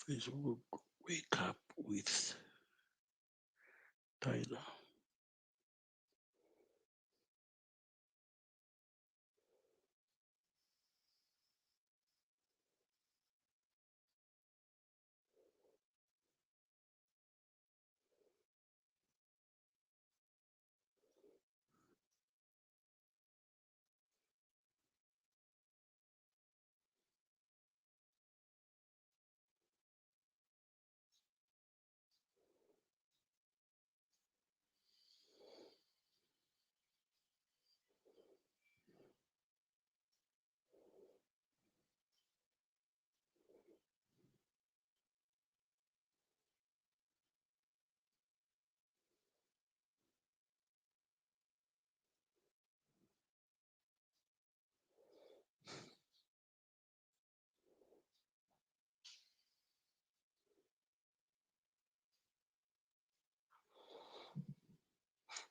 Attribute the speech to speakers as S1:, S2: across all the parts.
S1: Facebook Wake Up with Tayla.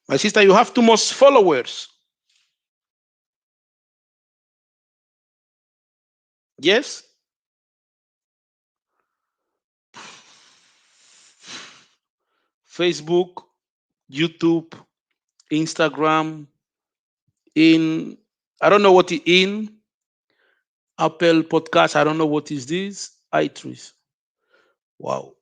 S1: My sister, you have too much followers. Yes? Facebook, YouTube, Instagram, in I don't know what it in Apple Podcast. I don't know what is this. iTunes. Wow.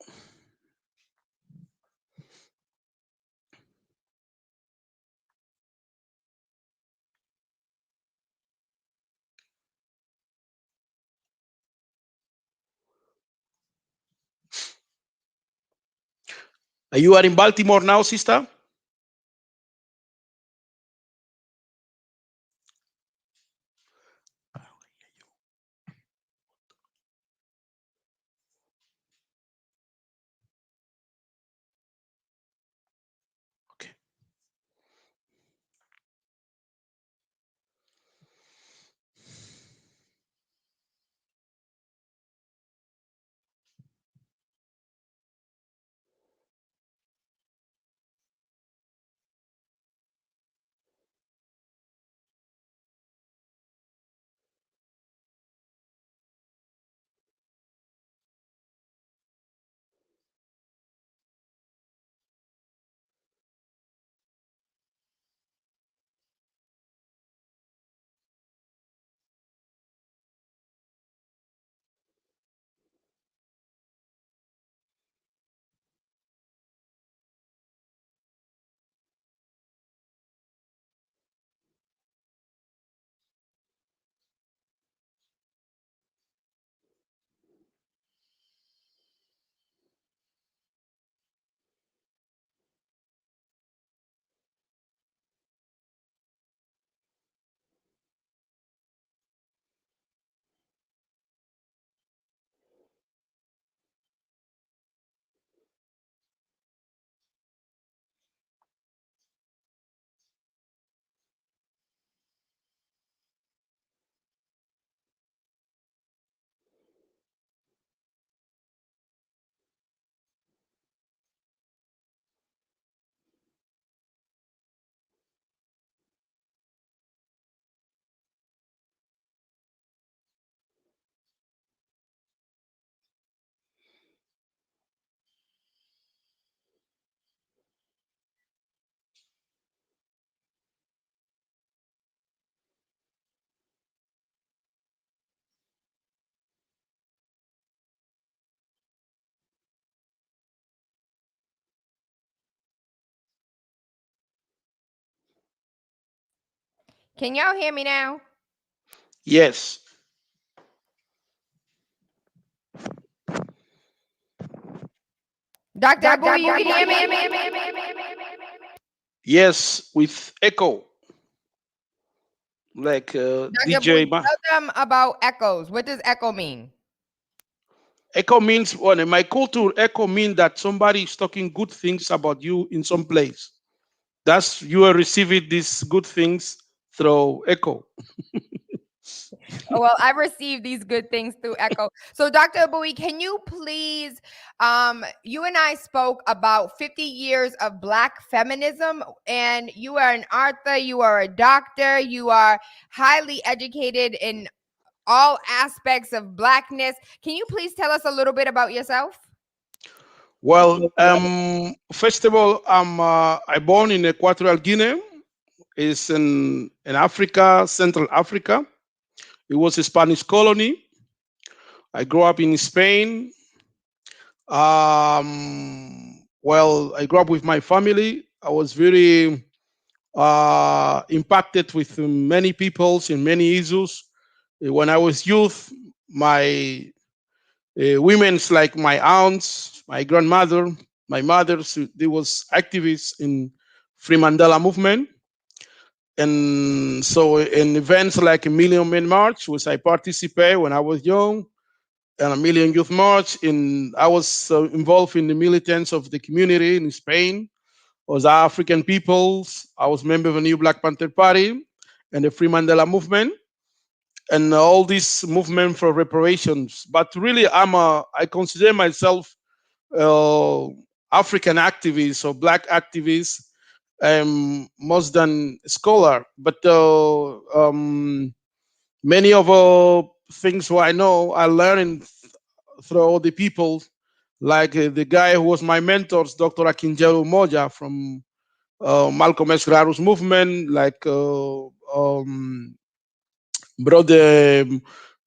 S1: You are in Baltimore now, sister? Okay.
S2: Can y'all hear me now?
S1: Yes.
S2: Dr. Abuy, you can hear me?
S1: Yes, with echo. Like
S2: Dr.
S1: DJ.
S2: Abuy, tell them about echoes. What does echo mean?
S1: Echo means, well, in my culture, echo means that somebody is talking good things about you in some place. That's you are receiving these good things through echo.
S2: Well, I've received these good things through Echo. So, Dr. Abuy, can you please, you and I spoke about 50 years of Black feminism, and you are an author, you are a doctor, you are highly educated in all aspects of Blackness. Can you please tell us a little bit about yourself?
S1: Well, first of all, I born in Equatorial Guinea. It's in Africa, Central Africa. It was a Spanish colony. I grew up in Spain. Well, I grew up with my family. I was very impacted with many peoples in many issues. When I was youth, my women's like my aunts, my grandmother, my mother, so they was activists in Free Mandela movement. And so in events like a Million Men March, which I participated when I was young, and a Million Youth March, I was involved in the militants of the community in Spain. I was African peoples. I was member of the New Black Panther Party and the Free Mandela movement and all this movement for reparations. But really, I consider myself uh, African activist or black activist, more than scholar. But many of things what I know, I learned through all the people, like the guy who was my mentors, Dr. Akinjelu Moja from Malcolm X Graru's movement, like brother,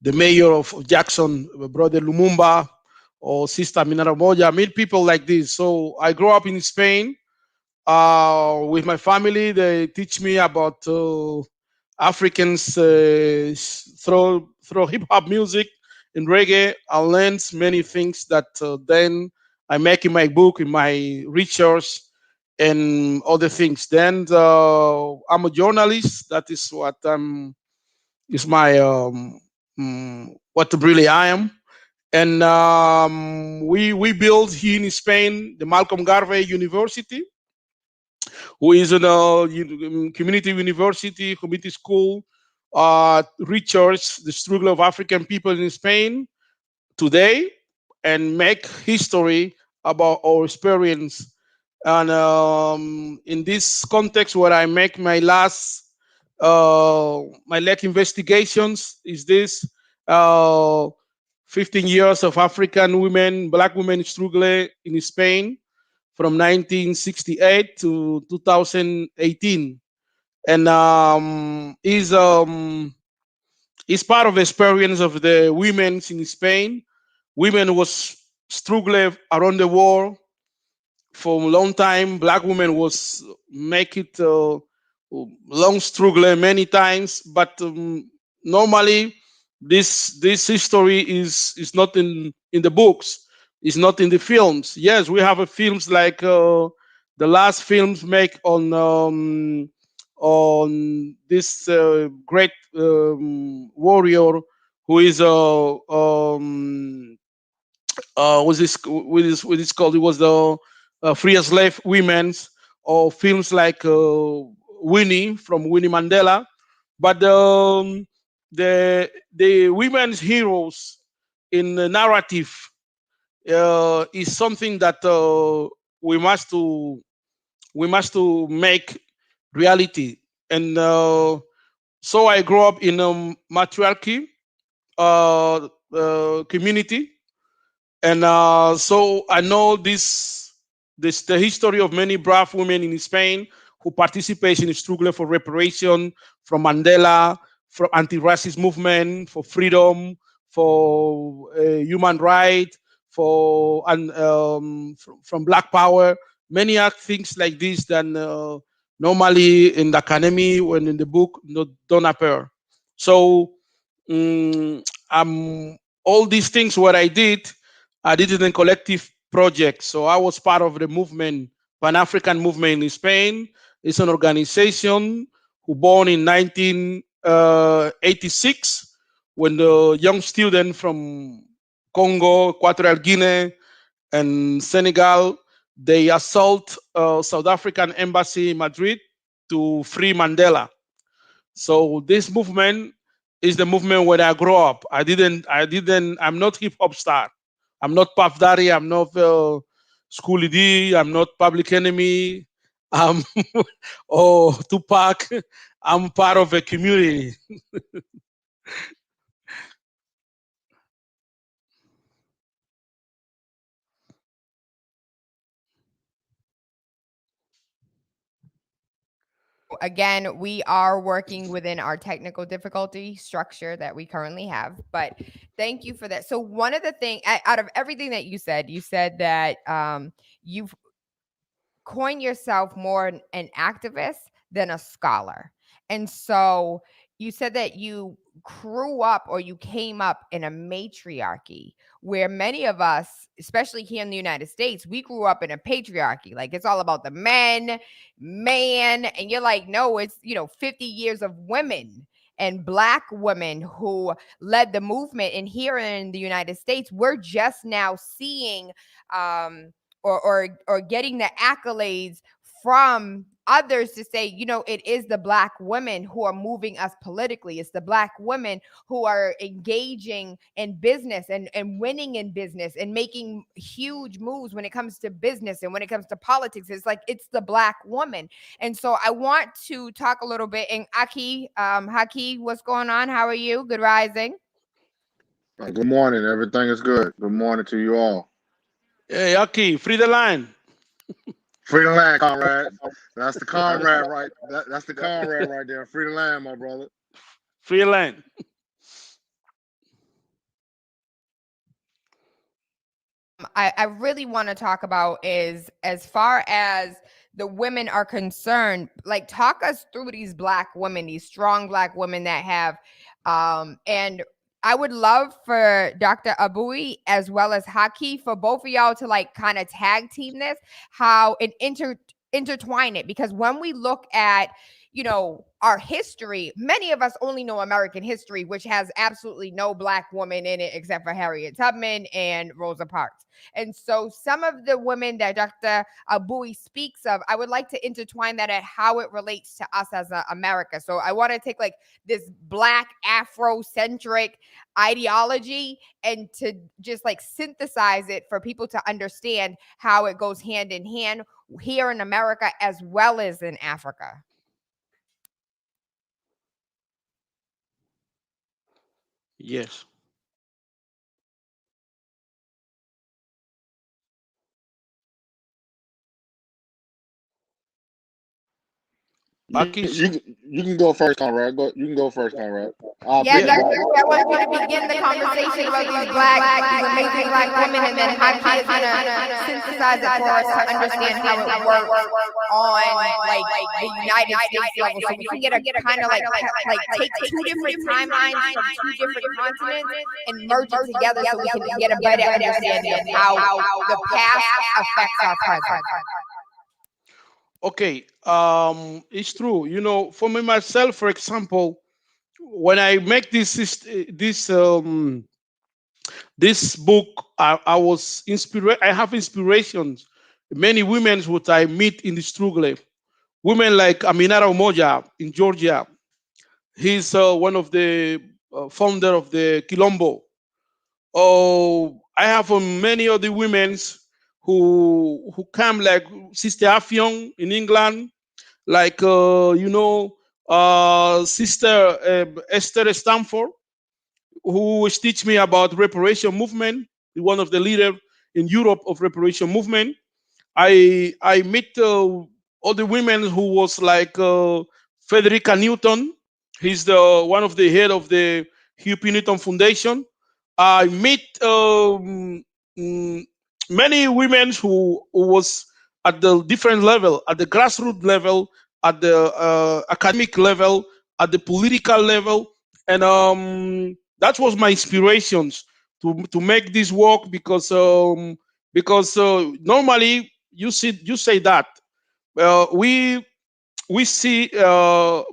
S1: the mayor of Jackson, brother Lumumba, or sister Minara Moja. I meet people like this. So I grew up in Spain with my family. They teach me about Africans through hip hop music and reggae. I learned many things that then I make in my book, in my research, and other things. Then I'm a journalist. That is what is my what really I am. And we built here in Spain the Malcolm Garvey University, who is a community university, community school, research the struggle of African people in Spain today and make history about our experience. And in this context, where I make my last investigations is this uh, 15 years of African women, black women struggle in Spain from 1968 to 2018, and is part of the experience of the women in Spain. Women was struggling around the world for a long time. Black women was make it long struggle many times, but normally this history is not in the books. It's not in the films. Yes, we have a films like the last films make on this great warrior who is was this called? It was the Free as Slave Women's, or films like Winnie from Winnie Mandela. But the women's heroes in the narrative is something that we must to make reality. And so I grew up in a matriarchy community, and so I know this the history of many brave women in Spain who participate in the struggle for reparation, from Mandela, from anti-racist movement, for freedom, for human rights, for and from Black Power. Many are things like this that normally in the academy, when in the book, don't appear. So um, all these things what I did it in collective projects. So I was part of the movement, Pan African movement in Spain. It's an organization who born in 1986 when the young student from Congo, Equatorial Guinea, and Senegal, they assault South African embassy in Madrid to free Mandela. So this movement is the movement where I grew up. I'm not hip hop star. I'm not Puff Daddy. I'm not Schoolie D. I'm not Public Enemy. I'm or Tupac. I'm part of a community.
S2: Again, we are working within our technical difficulty structure that we currently have, but thank you for that. So one of the things out of everything that you said that you've coined yourself more an activist than a scholar. And so you said that you grew up or you came up in a matriarchy where many of us, especially here in the United States, we grew up in a patriarchy. Like it's all about the men, man. And you're like, no, it's, 50 years of women and Black women who led the movement. And here in the United States, we're just now seeing or getting the accolades from others to say, it is the Black women who are moving us politically. It's the Black women who are engaging in business and winning in business and making huge moves when it comes to business and when it comes to politics. It's like it's the Black woman. And so I want to talk a little bit. And Haki, what's going on? How are you? Good rising.
S3: Good morning. Everything is good. Good morning to you all.
S1: Hey, Aki, free the line.
S3: Free the land, comrades. That's the comrade right. That's the comrade right there. Free the land, my brother.
S1: Free the line.
S2: I really want to talk about is as far as the women are concerned, like talk us through these Black women, these strong Black women that have, and I would love for Dr. Abuy as well as Haki for both of y'all to like kind of tag team this, how it intertwine it, because when we look at our history, many of us only know American history, which has absolutely no Black woman in it except for Harriet Tubman and Rosa Parks. And so some of the women that Dr. Abuy speaks of, I would like to intertwine that at how it relates to us as America. So I want to take like this Black Afrocentric ideology and to just like synthesize it for people to understand how it goes hand in hand here in America as well as in Africa.
S1: Yes. Aki,
S3: You can go first, comrade. You can go first, comrade. I'll
S2: Yeah,
S1: yeah.
S3: piggyback.
S2: I want you to begin the conversation about these amazing Black women, and then Haki is gonna synthesize it for us to understand how it works on like the United States level, so we can get a kind of like take two different timelines from two different continents and merge it together, so we can get a better understanding of how the past affects our present.
S1: Okay. It's true. For me myself, for example, when I make this book, I was inspired. I have inspirations. Many women who I meet in the struggle. Women like Aminata Umoja in Georgia. He's one of the founder of the Quilombo. Oh, I have many other women who come like Sister Affion in England, like Sister Esther Stanford, who teach me about reparation movement, one of the leader in Europe of reparation movement. I meet all the women who was like Frederica Newton. He's the one of the head of the Hugh P. Newton Foundation. I meet mm, many women who was at the different level, at the grassroots level, at the academic level, at the political level, and that was my inspirations to make this work because normally you say that we see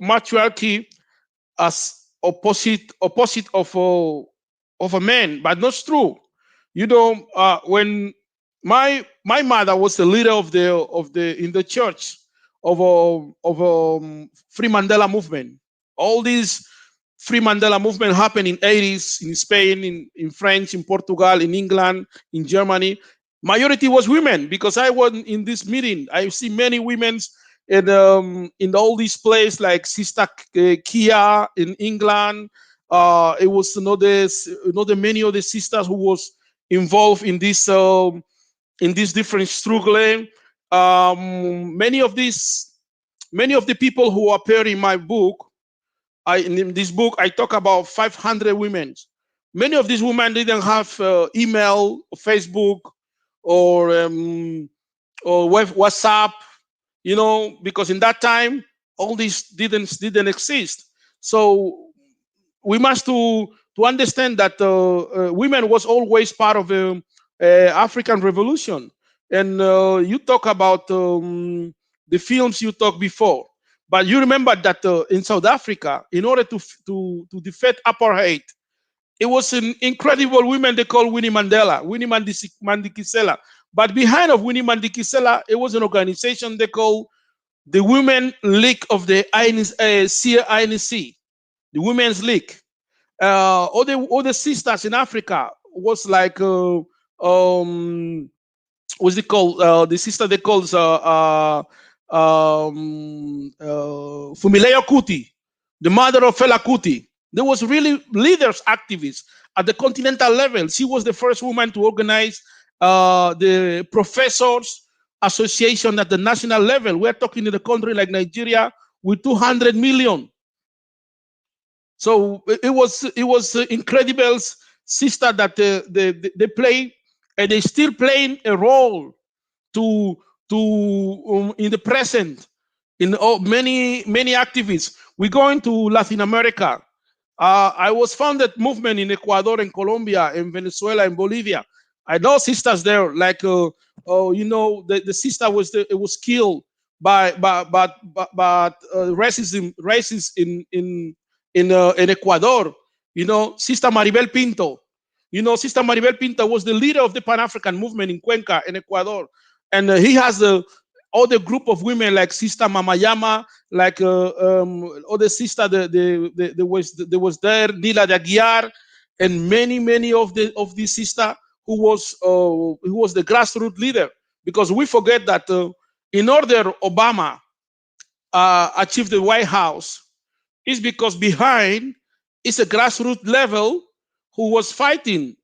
S1: matriarchy as opposite of a man, but not true. When my mother was the leader of the in the church of Free Mandela movement. All these Free Mandela movement happened in 80s in Spain, in French, in Portugal, in England, in Germany. Majority was women because I was in this meeting. I see many women in all these places like Sister Kia in England. It was another many other sisters who was involved in this different struggle. Many of these many of the people who appear in my book, in this book, I talk about 500 women. Many of these women didn't have email, Facebook, or WhatsApp, because in that time all this didn't exist. So we must to understand that women was always part of the African Revolution. And you talk about the films you talked before, but you remember that in South Africa, in order to defeat apartheid, it was an incredible woman they call Winnie Mandikisela. But behind of Winnie Mandikisela, it was an organization they call the Women League of the INC, the Women's League. All the sisters in Africa was like what's it called? The sister they call Fumileyo Kuti, the mother of Fela Kuti. There was really leaders, activists at the continental level. She was the first woman to organize the professors association at the national level. We're talking in a country like Nigeria with 200 million. So it was incredible sister that they play, and they still playing a role to in the present in many activists. We go into Latin America. I was founded movement in Ecuador and Colombia and Venezuela and Bolivia. I know sisters there, like the sister was killed by racism in Ecuador. Sister Maribel Pinto. Sister Maribel Pinto was the leader of the Pan African movement in Cuenca in Ecuador, and he has other group of women like Sister Mamayama, like other sister there was there Nila de Aguiar, and many of these sister who was the grassroots leader. Because we forget that in order Obama achieve the White House is because behind is a grassroots level who was fighting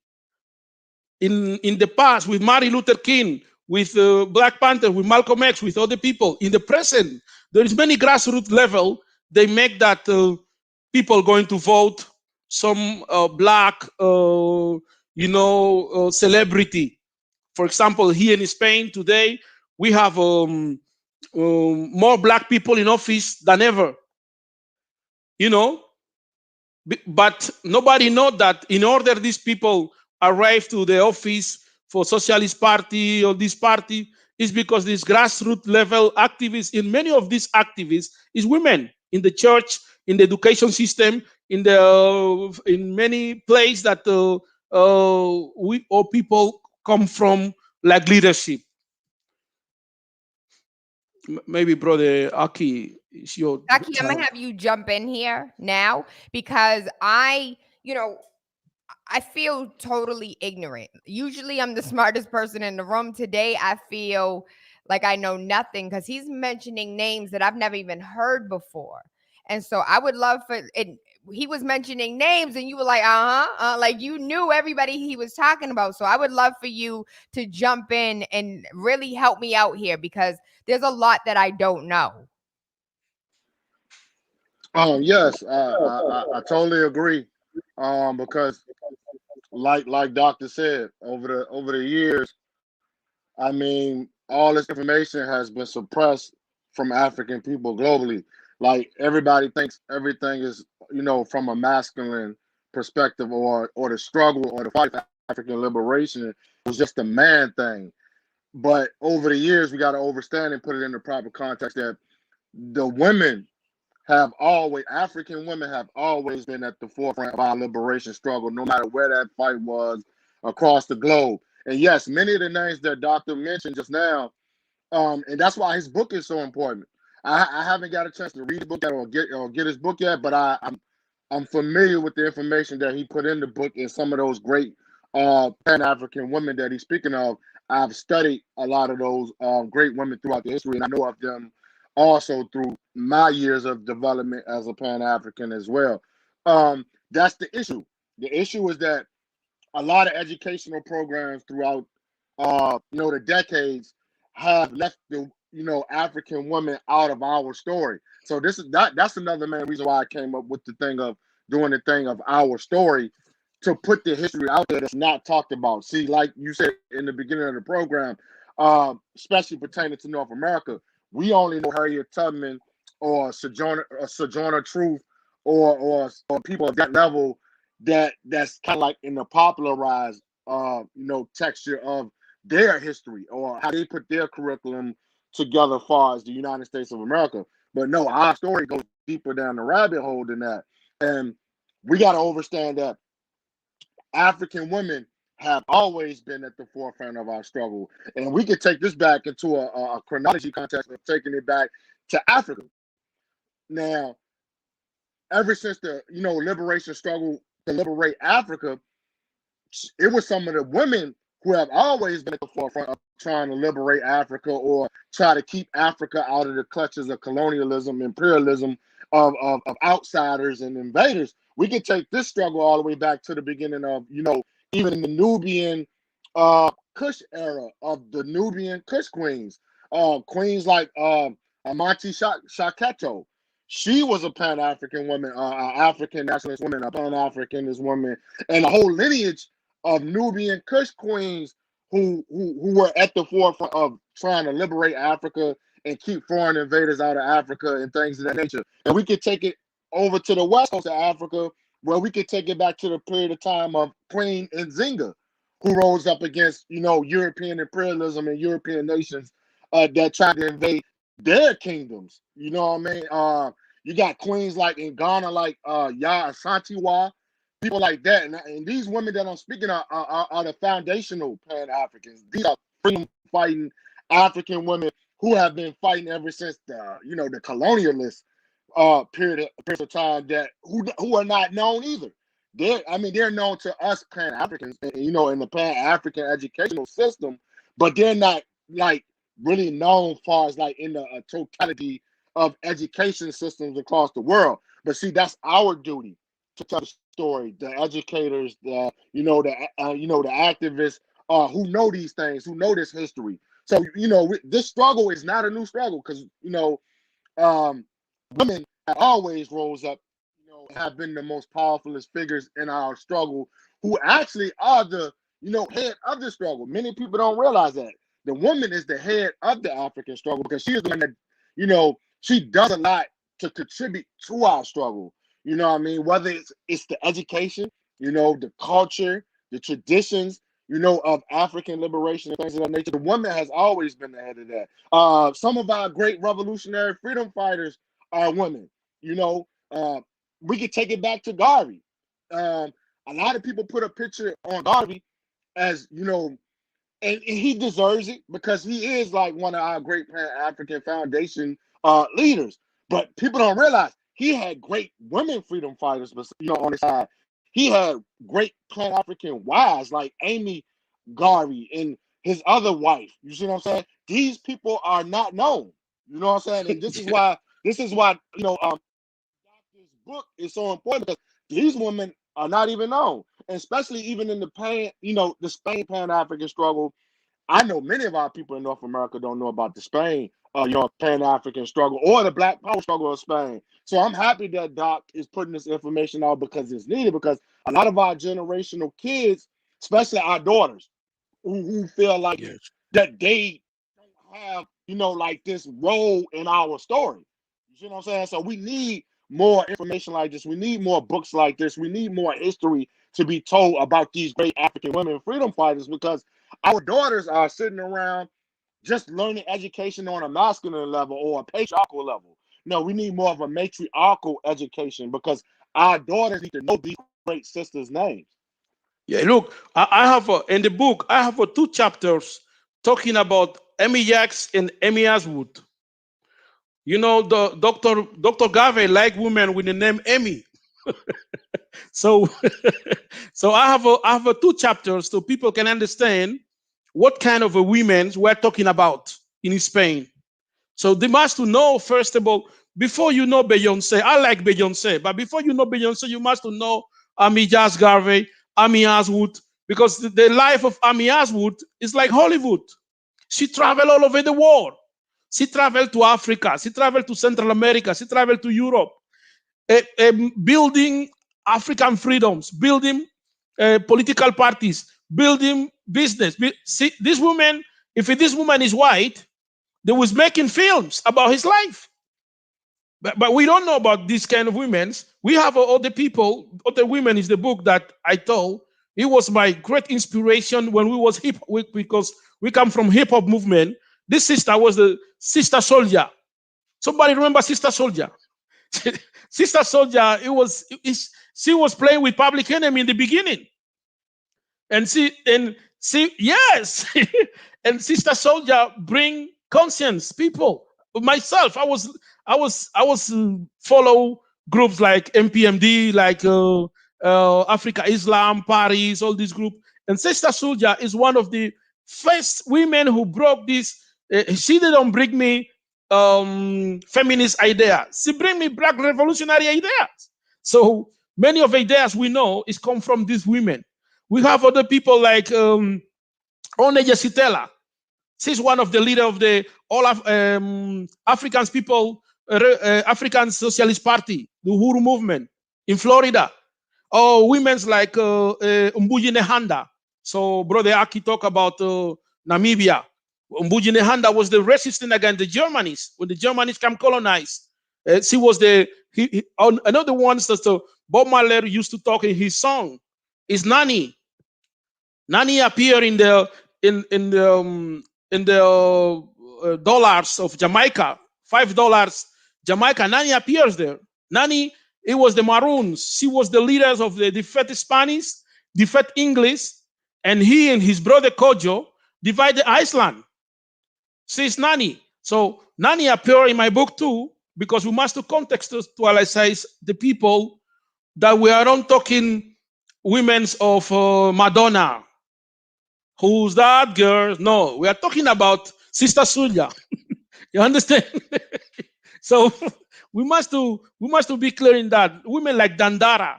S1: in the past with Martin Luther King, with Black Panther, with Malcolm X, with other people. In the present, there is many grassroots level. They make that people going to vote some black, celebrity. For example, here in Spain today, we have more black people in office than ever. But nobody know that in order these people arrive to the office for Socialist Party or this party is because these grassroots level activists, in many of these activists is women in the church, in the education system, in many places that we or people come from, like leadership. Maybe brother Aki, it's your
S2: Aki, I'm
S1: time.
S2: gonna have you jump in here now because I feel totally ignorant. Usually I'm the smartest person in the room. Today I feel like I know nothing because he's mentioning names that I've never even heard before. And so I would love for it. He was mentioning names and you were like, like you knew everybody he was talking about. So I would love for you to jump in and really help me out here because there's a lot that I don't know.
S3: Yes, I totally agree. Because like Doctor said, over the years, I mean, all this information has been suppressed from African people globally. Like everybody thinks everything is, from a masculine perspective, or the struggle or the fight for African liberation was just a man thing. But over the years, we got to understand and put it in the proper context that the women African women have always been at the forefront of our liberation struggle, no matter where that fight was across the globe. And yes, many of the names that Doctor mentioned just now, and that's why his book is so important. I haven't got a chance to read the book yet or get his book yet, but I'm familiar with the information that he put in the book and some of those great Pan-African women that he's speaking of. I've studied a lot of those great women throughout the history, and I know of them also through my years of development as a Pan-African as well. That's the issue. The issue is that a lot of educational programs throughout the decades have left African women out of our story. So that's another main reason why I came up with the thing of doing the thing of our story, to put the history out there that's not talked about. See, like you said in the beginning of the program, especially pertaining to North America, we only know Harriet Tubman or Sojourner Truth, or people of that level, that's kind of like in the popularized texture of their history, or how they put their curriculum together as far as the United States of America. But no, our story goes deeper down the rabbit hole than that. And we got to understand that African women have always been at the forefront of our struggle. And we could take this back into a chronology context of taking it back to Africa. Now, ever since the liberation struggle to liberate Africa, it was some of the women who have always been at the forefront of trying to liberate Africa, or try to keep Africa out of the clutches of colonialism, imperialism, of outsiders and invaders. We can take this struggle all the way back to the beginning of, even in the Nubian Kush era, of the Nubian Kush queens. Queens like Amanti Shaketo. She was a Pan-African woman, African nationalist woman, a Pan-Africanist woman, and a whole lineage of Nubian Kush queens who were at the forefront of trying to liberate Africa and keep foreign invaders out of Africa and things of that nature. And we could take it over to the west coast of Africa, where we could take it back to the period of time of Queen Nzinga, who rose up against European imperialism and European nations that tried to invade their kingdoms. You know what I mean? You got queens like in Ghana, like Ya Asantewa, people like that. And these women that I'm speaking are the foundational Pan-Africans. These are freedom fighting African women who have been fighting ever since the colonialist period of time, that who are not known either. They're known to us Pan-Africans, in the Pan-African educational system, but they're not like really known far as like in the totality of education systems across the world. But see, that's our duty to tell the story. The educators, the activists, who know these things, who know this history. So this struggle is not a new struggle, because um, women have always rose up, have been the most powerfulest figures in our struggle, who actually are the head of the struggle. Many people don't realize that the woman is the head of the African struggle, because she is the one that she does a lot to contribute to our struggle. You know what I mean? Whether it's the education, the culture, the traditions, of African liberation and things of that nature. The woman has always been the head of that. Some of our great revolutionary freedom fighters are women. You know, uh, we could take it back to Garvey. A lot of people put a picture on Garvey as, and he deserves it, because he is like one of our great Pan-African Foundation leaders. But people don't realize he had great women freedom fighters, on his side. He had great Pan-African wives like Amy Garvey and his other wife. You see what I'm saying? These people are not known. You know what I'm saying? And this is why this book is so important, because these women are not even known. And especially even in the Spain Pan-African struggle. I know many of our people in North America don't know about the Spain, Pan-African struggle, or the Black Power struggle of Spain. So I'm happy that Doc is putting this information out, because it's needed, because a lot of our generational kids, especially our daughters, who feel like
S1: Yes.
S3: that they don't have, like this role in our story. You see what I'm saying? So we need more information like this. We need more books like this. We need more history to be told about these great African women freedom fighters, because our daughters are sitting around just learning education on a masculine level or a patriarchal level. No, we need more of a matriarchal education, because our daughters need to know these great sisters' names.
S1: Yeah, look, I have in the book, I have 2 chapters talking about Emmy Jacks and Emmy Aswood. The Dr. Garvey like women with the name Emmy. So, so I have 2 chapters so people can understand what kind of a women we're talking about in Spain. So they must to know, first of all, before you know Beyonce. I like Beyonce, but before you know Beyonce, you must to know Amy Jazz Garvey, Amy Aswood, because the life of Amy Aswood is like Hollywood. She traveled all over the world. She traveled to Africa. She traveled to Central America. She traveled to Europe, building African freedoms, building political parties, building business. See, this woman, if this woman is white, they was making films about his life. But we don't know about these kind of women. We have other people, other women is the book that I told. It was my great inspiration when we was because we come from hip hop movement. This sister was the Sister Soldier. Somebody remember Sister Soldier? Sister Soldier, she was playing with Public Enemy in the beginning. And yes, and Sister Soldier bring conscience people. Myself, I was follow groups like MPMD, like Africa Islam, Paris, all these groups. And Sister Soldier is one of the first women who broke this. She didn't bring me feminist idea. She bring me black revolutionary ideas. So many of the ideas we know is come from these women. We have other people like One Tayla. She's one of the leader of the all of Africans people, African Socialist Party, the Uhuru movement in Florida. Or women's like Mbuji Nehanda. So Brother Aki talk about Namibia. Mbuji Nehanda was the resistance against the Germans when the Germans come colonize. She was another one that Bob Marley used to talk in his song is Nani. Nani appear in the dollars of Jamaica, $5 Jamaica. Nani appears there. Nani, it was the Maroons. She was the leaders of the defeated Spanish, defeated English, and he and his brother Kojo divided Iceland. She's Nani. So Nani appear in my book too, because we must contextualize the people that we are not talking women's of Madonna. Who's that girl? No, we are talking about Sister Sulia. You understand? So we must be clear in that. Women like Dandara.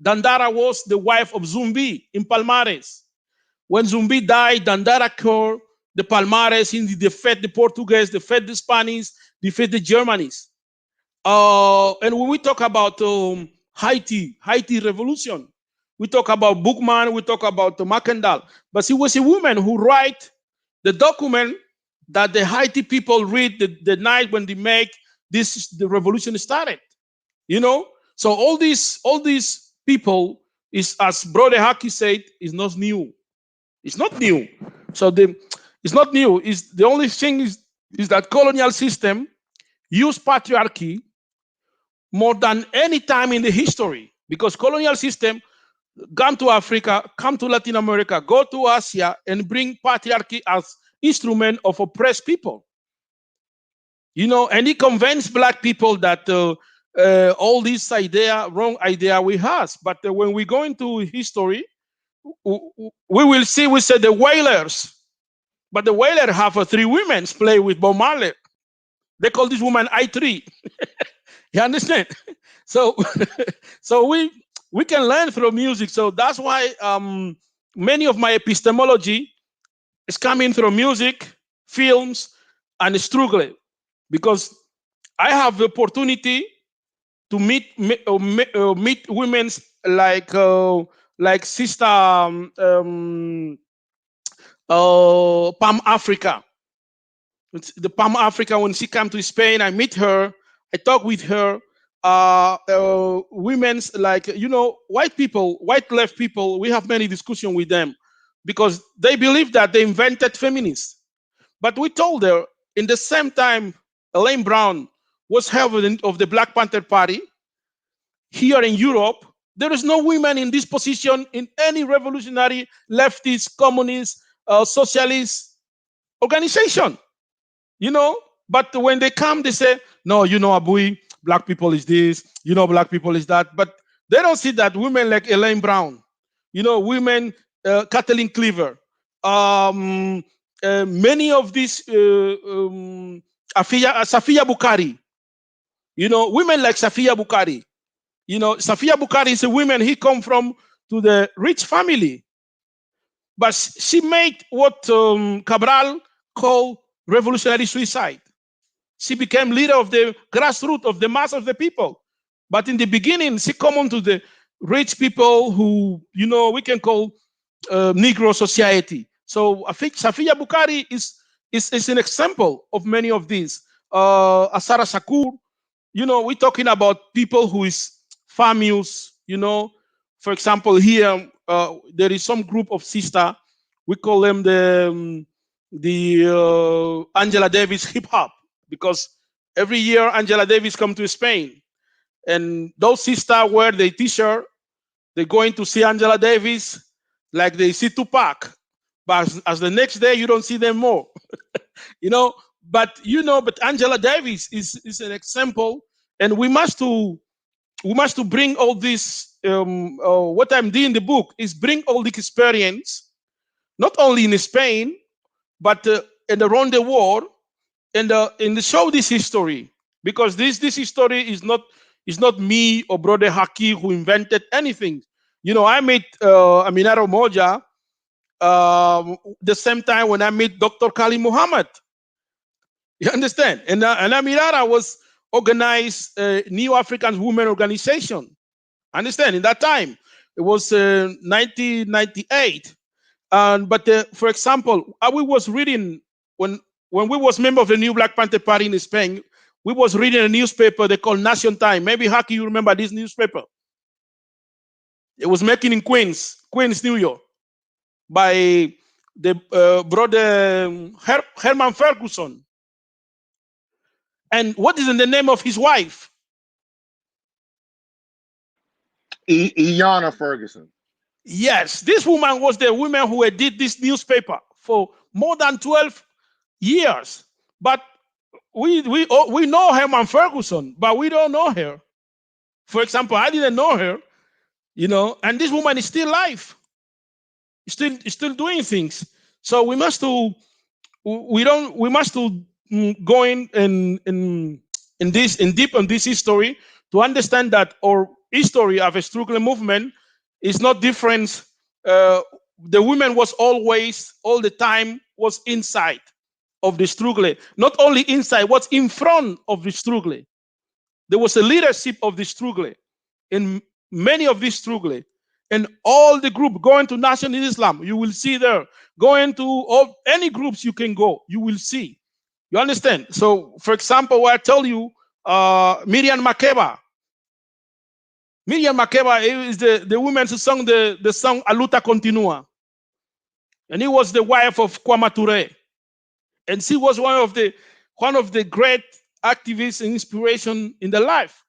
S1: Dandara was the wife of Zumbi in Palmares. When Zumbi died, Dandara called the Palmares, in the defeat the Portuguese, defeat the Spanish, defeat the Germans. And when we talk about Haiti revolution, we talk about Bookman, we talk about Mackendal. But she was a woman who write the document that the Haiti people read the night when they make the revolution started. You know? So all these people is, as Brother Haki said, is not new. It's not new. So it's not new. It's the only thing is that colonial system use patriarchy more than any time in the history, because colonial system come to Africa, come to Latin America, go to Asia, and bring patriarchy as instrument of oppressed people. You know, and he convinced black people that all this wrong idea we has. But when we go into history, we will see, we say the Wailers, but the Wailer have three women play with Bob Marley. They call this woman I3. You understand? So, so we can learn from music. So that's why many of my epistemology is coming from music, films, and struggle, because I have the opportunity to meet women like Sister Pam Africa. The Pam Africa, when she came to Spain, I meet her. I talk with her. Women's like, white people, white left people. We have many discussions with them because they believe that they invented feminists. But we told her in the same time, Elaine Brown was head of the Black Panther Party here in Europe. There is no women in this position in any revolutionary, leftist, communist, socialist organization. But when they come, they say, no, Abuy, black people is this, black people is that. But they don't see that women like Elaine Brown, women, Kathleen Cleaver, many of these, Safia Bukhari, women like Safia Bukhari. Safia Bukhari is a woman, he come from to the rich family. But she made what Cabral called revolutionary suicide. She became leader of the grassroots of the mass of the people. But in the beginning, she common to the rich people who, we can call Negro society. So I think Safia Bukhari is an example of many of these. Asara Shakur, we're talking about people who is famous, For example, here there is some group of sister. We call them the Angela Davis hip hop, because every year Angela Davis come to Spain, and those sisters wear their t-shirt. They're going to see Angela Davis like they see Tupac, but as the next day you don't see them more. you know. But Angela Davis is an example, and we must to bring all this. What I'm doing in the book is bring all the experience, not only in Spain, but and around the world, and show this history, because this history is not me or brother Haki who invented anything. I met Aminata Moja the same time when I met Dr. Kali Muhammad. You understand? And Aminata was organized New African Women Organization. Understand? In that time, it was 1998. But for example, we was reading when we was member of the New Black Panther Party in Spain. We was reading a newspaper they call Nation Time. Maybe Haki, you remember this newspaper? It was making in Queens, New York, by the brother Herman Ferguson. And what is in the name of his wife?
S3: Iana Ferguson.
S1: Yes, this woman was the woman who did this newspaper for more than 12 years. But we know Herman Ferguson, but we don't know her. For example, I didn't know her, and this woman is still alive, still doing things. So we must go in deep on this history to understand that our history of a struggle movement is not different. The women was always, all the time, was inside of the struggle. Not only inside, what's in front of the struggle. There was a leadership of the struggle in many of these struggle. And all the group going to National Islam, you will see there. Going to any groups you can go, you will see. You understand? So, for example, what I tell you, Miriam Makeba. Miriam Makeba is the woman who sung the song Aluta Continua. And he was the wife of Kwame Ture. And she was one of the great activists and inspiration in the life.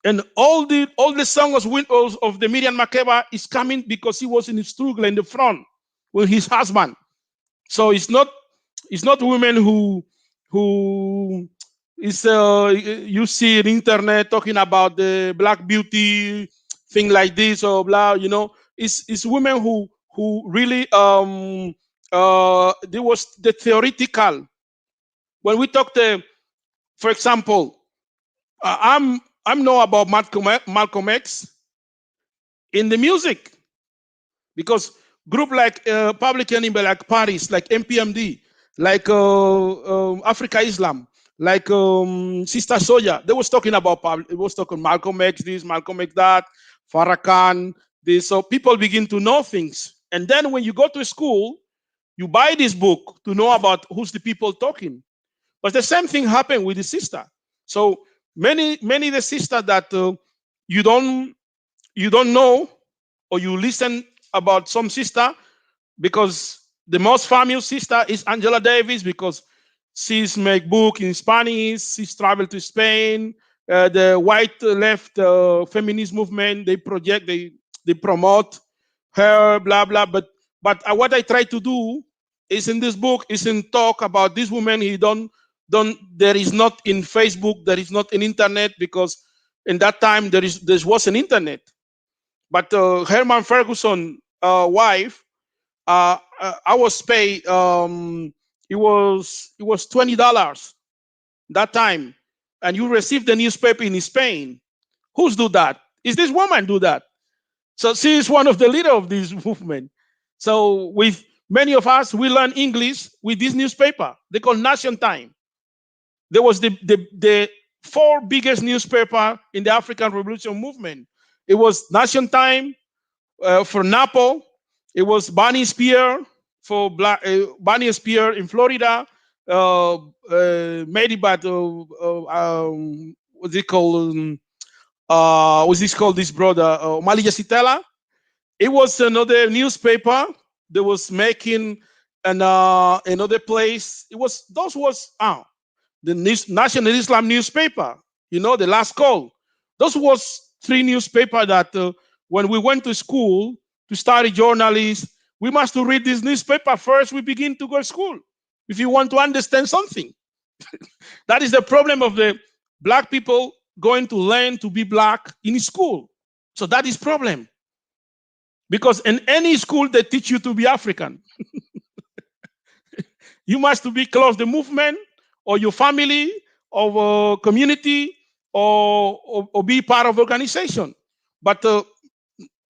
S1: And all the songs of the Miriam Makeba is coming because he was in the struggle in the front with his husband. So it's not women who is you see in internet talking about the black beauty thing like this or blah. It's women who really there was the theoretical. When we talk for example, I'm know about Malcolm X in the music, because group like Public Enemy, like Paris, like MPMD, like Africa Islam, like Sister Soja, they was talking about it was talking Malcolm X this, Malcolm X that, Farrakhan this. So people begin to know things, and then when you go to school, you buy this book to know about who's the people talking. But the same thing happened with the sister. So many the sister that you don't know, or you listen about some sister, because the most famous sister is Angela Davis, because she's make book in Spanish, she's traveled to Spain. The white left feminist movement, they promote her, blah blah. But what I try to do is in this book is in talk about this woman. He don't there is not in Facebook, there is not in internet, because in that time there was an internet. But Herman Ferguson wife, I was paid. It was $20 that time, and you receive the newspaper in Spain. Who's do that? Is this woman do that? So she is one of the leader of this movement. So with many of us, we learn English with this newspaper. They call Nation Time. There was the four biggest newspaper in the African Revolution movement. It was Nation Time for Napo. It was Barney Spear for Barney Spear in Florida. Made it by what's it called? What's this called? This brother Malija Sitela. It was another newspaper that was making another place. It was those was the National Islam newspaper. You know, the last call. Those was three newspaper that when we went to school to study journalism, we must to read this newspaper first. We begin to go to school if you want to understand something. That is the problem of the black people going to learn to be black in school. So that is problem. Because in any school they teach you to be African. You must to be close the movement or your family or community or be part of organization. But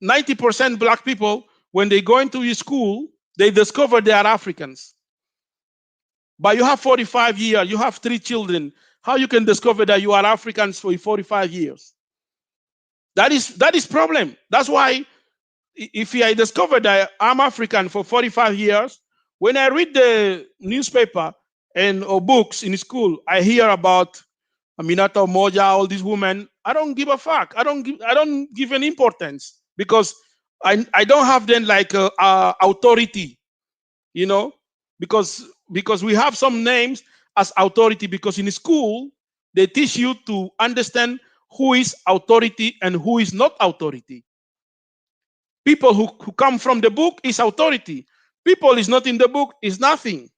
S1: 90% black people, when they go into your school, they discover they are Africans. But you have 45 years, you have 3 children. How you can discover that you are Africans for 45 years? That is problem. That's why if I discover that I'm African for 45 years, when I read the newspaper and or books in school, I hear about Aminata Moja, all these women. I don't give a fuck. I don't give an importance because I don't have them like authority, you know, because we have some names as authority because in school they teach you to understand who is authority and who is not authority. People who come from the book is authority. People is not in the book is nothing.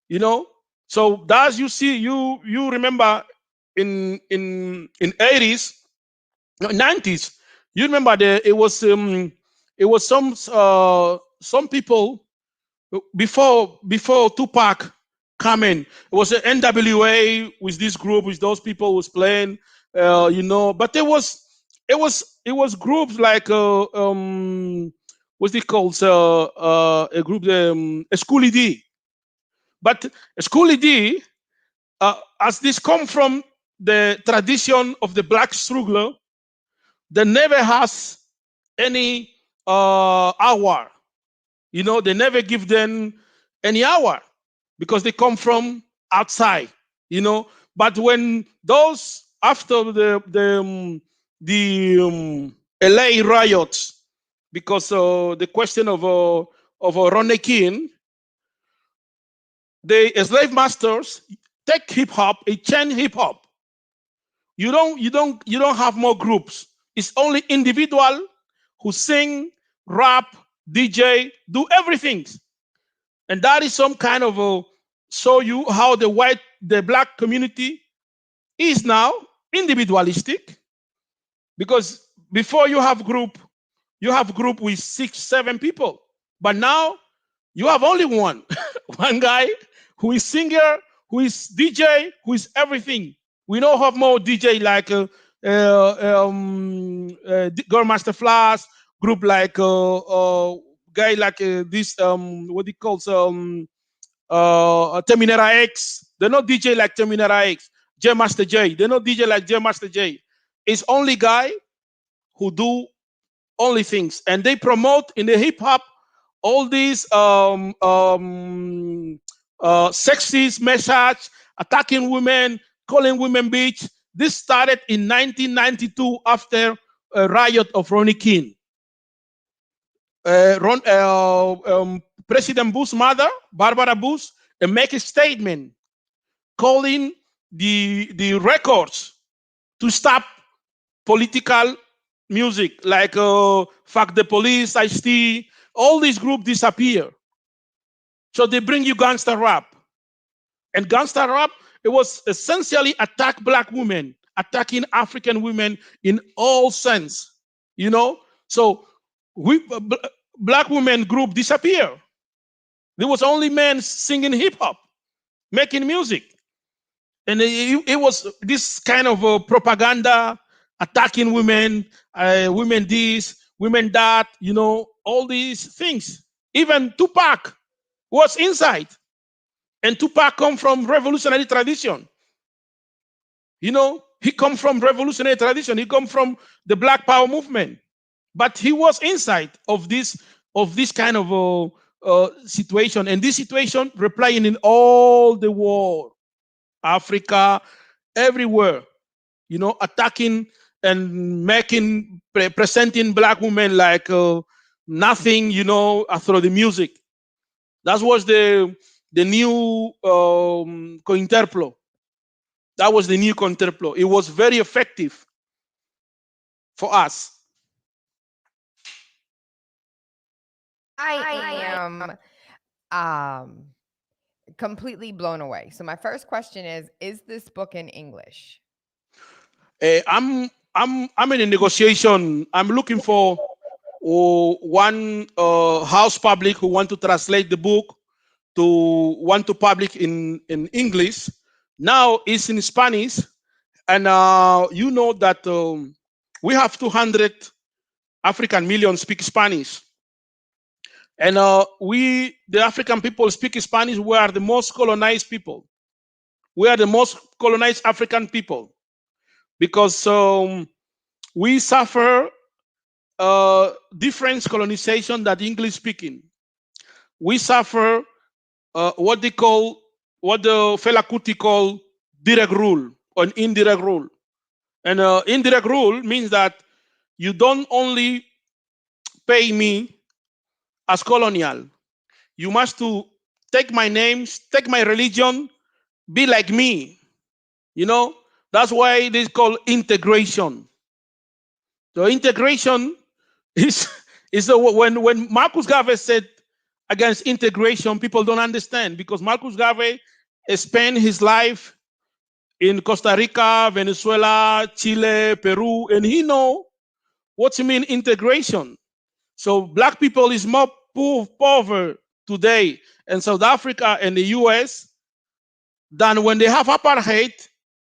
S1: You know. So as you see, you remember in 80s, 90s. You remember it was some people before Tupac come in. It was an NWA with this group with those people was playing, you know. But it was groups like what's it called? A group Schoolie D. But Schoolie D, as this come from the tradition of the black struggler, they never has any hour. You know, they never give them any hour because they come from outside. You know, but when those after the LA riots, because the question of Ronnie King, the slave masters take hip hop, it change hip hop. You don't have more groups. It's only individual who sing, rap, DJ, do everything. And that is some kind of a show you how the black community is now individualistic. Because before you have group with 6, 7 people. But now you have only one. One guy who is singer, who is DJ, who is everything. We don't have more DJ like Girl Master Flash, group like guy like this what he calls Terminera X. They're not DJ like Terminera X. J Master J. They're not DJ like J Master J. It's only guy who do only things, and they promote in the hip hop all these sexist message, attacking women, calling women bitch. This started in 1992 after a riot of Ronnie King. President Bush's mother, Barbara Bush, make a statement calling the records to stop political music like Fuck the Police, Ice-T, all these groups disappear. So they bring you gangster rap. And gangster rap, it was essentially attack black women, attacking African women in all sense. You know? So black women group disappear. There was only men singing hip hop, making music. And it was this kind of propaganda, attacking women, women this, women that, you know, all these things. Even Tupac was inside. And Tupac come from revolutionary tradition. He come from revolutionary tradition. He come from the Black Power movement. But he was inside of this kind of situation, and this situation replying in all the world, Africa, everywhere. Attacking and presenting black women like nothing. Through the music. That was the new cointerplo. That was the new cointerplo. It was very effective for us.
S2: I am um completely blown away. So my first question is this book in English?
S1: I'm in a negotiation. I'm looking for one house public who want to translate the book to want to publish in English. Now it's in Spanish, and you know that we have 200 African million speak Spanish, and the African people speak Spanish. We are the most colonized people. We are the most colonized African people because we suffer different colonization that English speaking. We suffer what what the Fela Kuti call direct rule or indirect rule. And indirect rule means that you don't only pay me as colonial. You must to take my names, take my religion, be like me. You know, that's why it is called integration. So integration is when Marcus Garvey said against integration, people don't understand because Marcus Garvey spent his life in Costa Rica, Venezuela, Chile, Peru, and he know what you mean integration. So black people is more poor today in South Africa and the US than when they have apartheid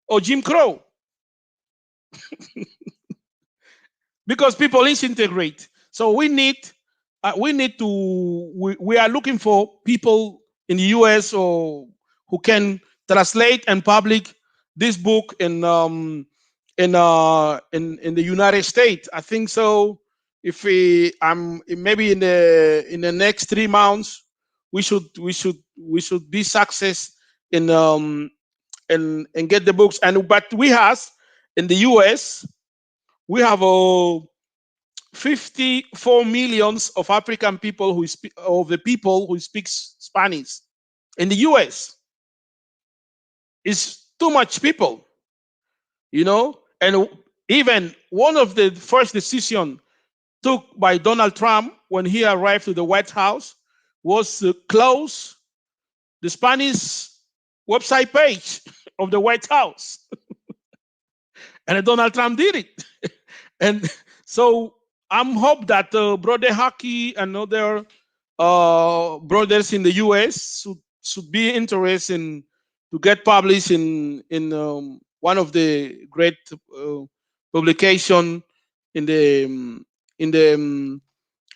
S1: or Jim Crow because people disintegrate. So we are looking for people in the US or who can translate and publish this book in the United States. I think so. If we maybe in the next 3 months, we should be success in and get the books. But we have in the US we have 54 millions of African people who speak of the people who speak Spanish. In the US, it's too much people, and even one of the first decision took by Donald Trump when he arrived to the White House was to close the Spanish website page of the White House. And Donald Trump did it. And so I'm hope that Brother Hockey and other brothers in the US should be interested in to get published in one of the great publication in the in the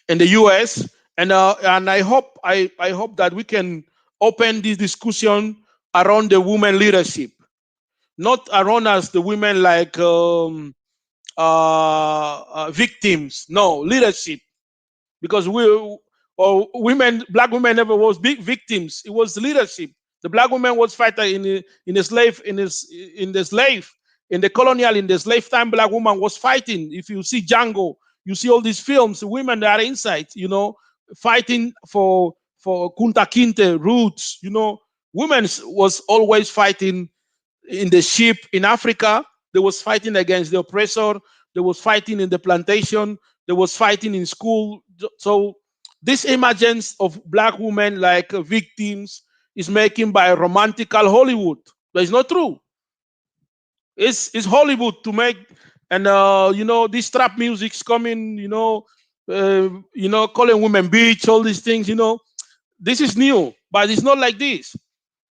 S1: in the US, and I hope that we can open this discussion around the women leadership, not around us the women like victims. No, leadership, because we or women, black women never was big victims. It was leadership. The black woman was fighter in the slave in the colonial in the slave time. Black woman was fighting. If you see Django, you see all these films. Women that are inside, fighting for Kunta Kinte roots. Women was always fighting in the ship in Africa. They was fighting against the oppressor. They was fighting in the plantation. They was fighting in school. So this emergence of black women like victims is making by romantical Hollywood. But it's not true. It's Hollywood to make, and this trap music's coming. Calling women bitch, all these things. This is new, but it's not like this.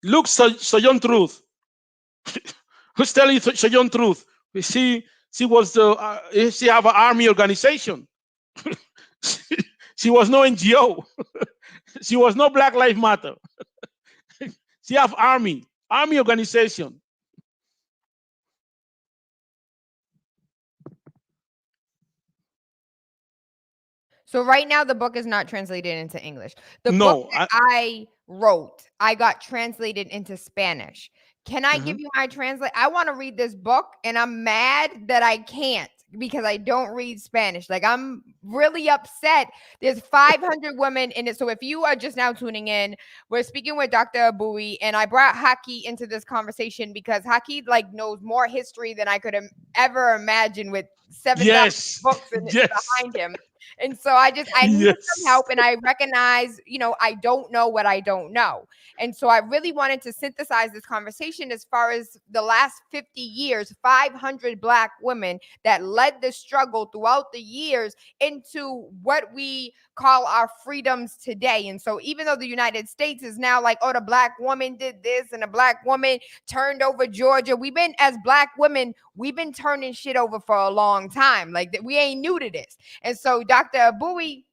S1: Look, Sojourn Truth. Who's telling you Sojourn Truth? She was she have an army organization. She was no NGO. She was no Black Lives Matter. She have army organization.
S2: So right now the book is not translated into English. The book
S1: No,
S2: that I wrote, I got translated into Spanish. Can I give
S1: mhm.
S2: you my translate? I want to read this book and I'm mad that I can't because I don't read Spanish. Like I'm really upset. There's 500 women in it. So if you are just now tuning in, we're speaking with Dr. Abuy and I brought Haki into this conversation because Haki like knows more history than I could ever imagine with 7,000
S1: Yes,
S2: books
S1: yes,
S2: behind him. And so I needed some
S1: yes.
S2: help and I recognize, I don't know what I don't know. And so I really wanted to synthesize this conversation as far as the last 50 years, 500 Black women that led the struggle throughout the years into what we call our freedoms today. And so even though the United States is now like, oh, the Black woman did this and the Black woman turned over Georgia, we've been, as Black women, we've been turning shit over for a long time. Like we ain't new to this. And so Dr. Abuy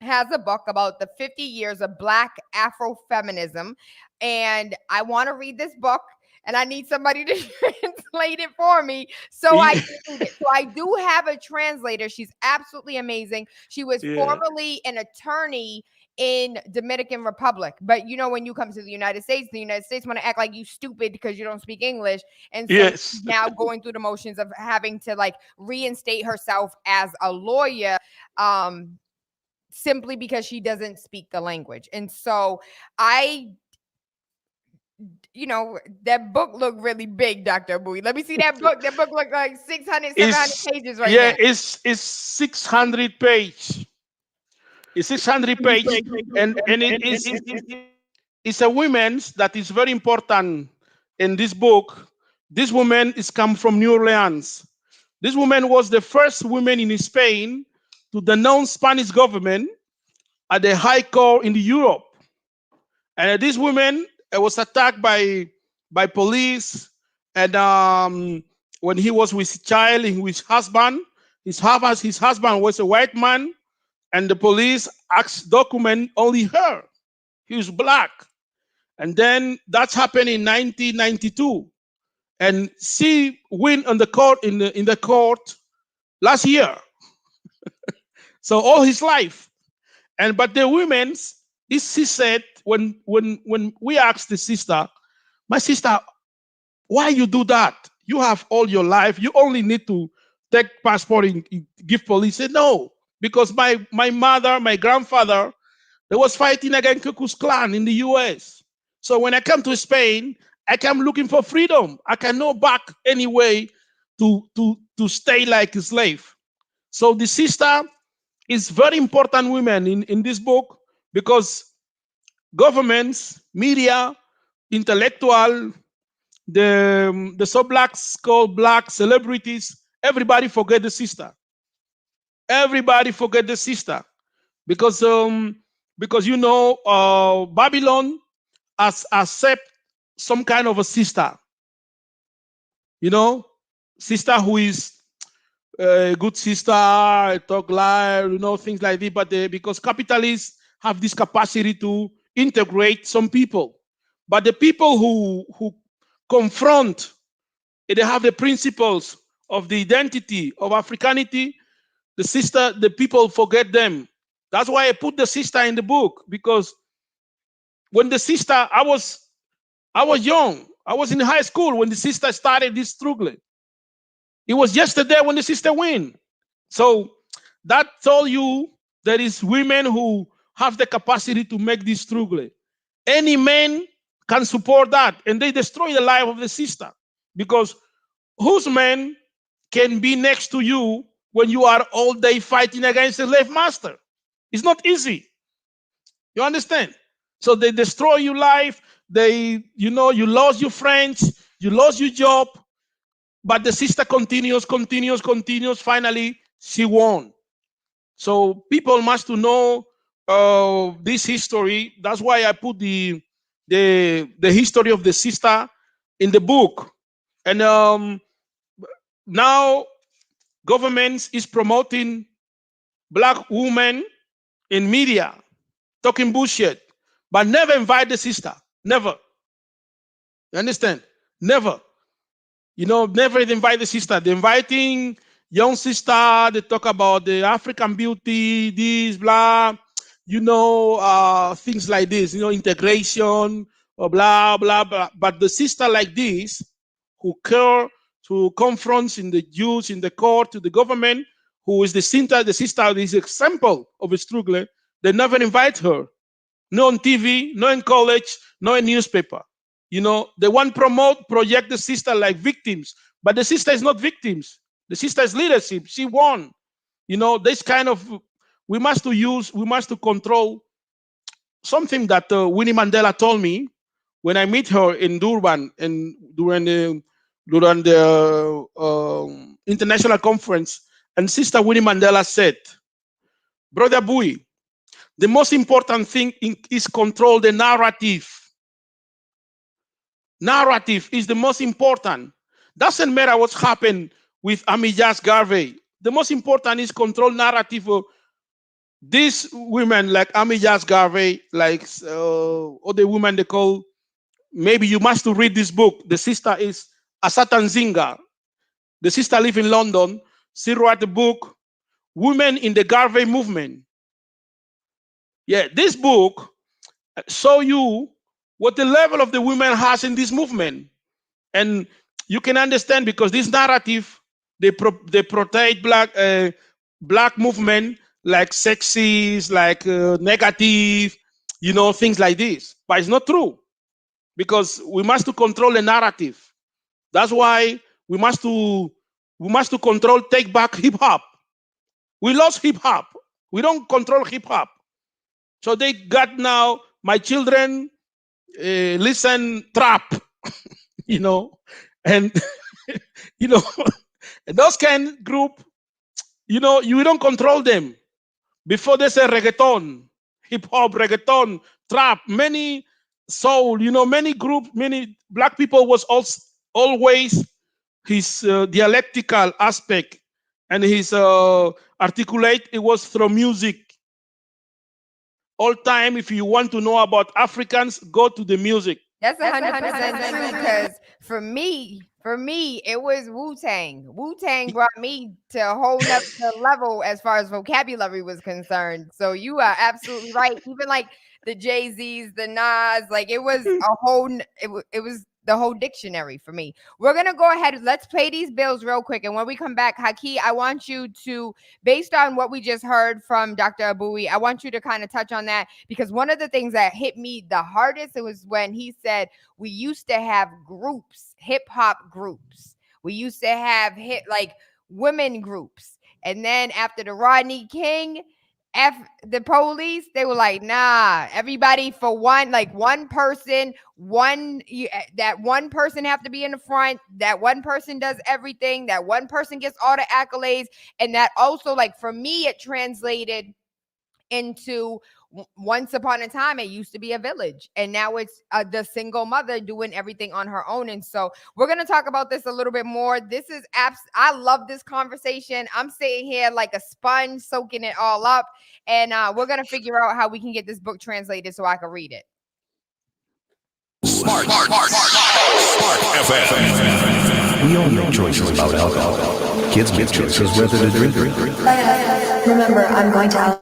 S2: has a book about the 50 years of Black Afrofeminism. And I want to read this book and I need somebody to translate it for me so I
S1: Ye-
S2: can read it. So I do have a translator. She's absolutely amazing. She was
S1: yeah.
S2: formerly an attorney in Dominican Republic. But when you come to the United States want to act like you stupid because you don't speak English. And so
S1: Yes.
S2: now going through the motions of having to like reinstate herself as a lawyer. Simply because she doesn't speak the language. And so I, that book looked really big, Dr. Abuy. Let me see that book. That book looked like 600, 700
S1: It's
S2: pages right
S1: yeah,
S2: now.
S1: it's 600 page. It's 600 page, and it is it's a women's that is very important in this book. This woman is come from New Orleans. This woman was the first woman in Spain to denounce Spanish government at the high court in Europe. And this woman was attacked by police, and when he was with his child and with his husband was a white man, and the police asked document only her. He was black, and then that happened in 1992, and she went on the court in the court last year. So all his life, and but the women's, she said when we asked the sister, my sister, why you do that? You have all your life. You only need to take passport and give police. Say no, because my mother, my grandfather, they was fighting against Ku Klux Klan in the U.S. So when I come to Spain, I come looking for freedom. I cannot back anyway to stay like a slave. So the sister is very important women in this book because governments, media, intellectual, the so blacks called black celebrities, everybody forget the sister. Everybody forget the sister because Babylon has accept some kind of a sister, you know, sister who is a good sister, talk lie, things like this. But because capitalists have this capacity to integrate some people, but the people who confront, they have the principles of the identity of Africanity. The people forget them. That's why I put the sister in the book, because when the sister, I was young. I was in high school when the sister started this struggle. It was yesterday when the sister win. So that told you there is women who have the capacity to make this struggle. Any man can support that, and they destroy the life of the sister, because whose man can be next to you when you are all day fighting against the slave master? It's not easy. You understand? So they destroy your life. You lost your friends, you lost your job, but the sister continues, continues, continues. Finally, she won. So people must to know this history. That's why I put the history of the sister in the book. And now government is promoting black women in media, talking bullshit, but never invite the sister. Never. You understand? Never. Never invite the sister. They're inviting young sister. They talk about the African beauty, this, blah, things like this, integration, or blah, blah, blah. But the sister like this, who care to confront in the youth, in the court, to the government, who is the sister is example of a struggle, they never invite her. No on TV, no in college, no in newspaper. They want project the sister like victims, but the sister is not victims. The sister is leadership. She won. This kind of we must to control something that Winnie Mandela told me when I meet her in Durban and during the international conference. And Sister Winnie Mandela said, "Brother Bui, the most important thing is control the narrative. Narrative is the most important. Doesn't matter what's happened with Amijas Garvey. The most important is control narrative of these women like Amijas Garvey, like other women they call. Maybe you must to read this book. The sister is Asatan Zinga. The sister live in London. She wrote the book, Women in the Garvey Movement. Yeah, this book show you what the level of the women has in this movement. And you can understand because this narrative they protect black movement like sexist, like negative, things like this. But it's not true because we must to control the narrative. That's why we must to control take back hip hop. We lost hip hop. We don't control hip hop. So they got now my children listen trap, you know, and you know those kind of group, you don't control them. Before they say reggaeton, hip hop, reggaeton, trap, many soul, many group, many black people was also always his dialectical aspect and his articulate. It was through music. All time, if you want to know about Africans, go to the music.
S2: That's 100% true. Because for me, it was Wu Tang. Wu Tang brought me to a whole nother level as far as vocabulary was concerned. So you are absolutely right. Even like the Jay Z's, the Nas, like it was a whole. It was the whole dictionary for me. We're gonna go ahead. Let's play these bills real quick, and when we come back, Haki, I want you to, based on what we just heard from Dr. Abuy, I want you to kind of touch on that because one of the things that hit me the hardest it was when he said we used to have groups, hip hop groups. We used to have like women groups, and then after the Rodney King the police, they were like, nah, everybody for one, like one person, that one person have to be in the front, that one person does everything, that one person gets all the accolades. And that also, like, for me, it translated into once upon a time it used to be a village, and now it's the single mother doing everything on her own. And so we're going to talk about this a little bit more. This is I love this conversation. I'm sitting here like a sponge soaking it all up, and we're going to figure out how we can get this book translated so I can read it.
S4: Smart FM. We all make choices about alcohol. Kids make choices whether to drink.
S5: Remember, I'm going to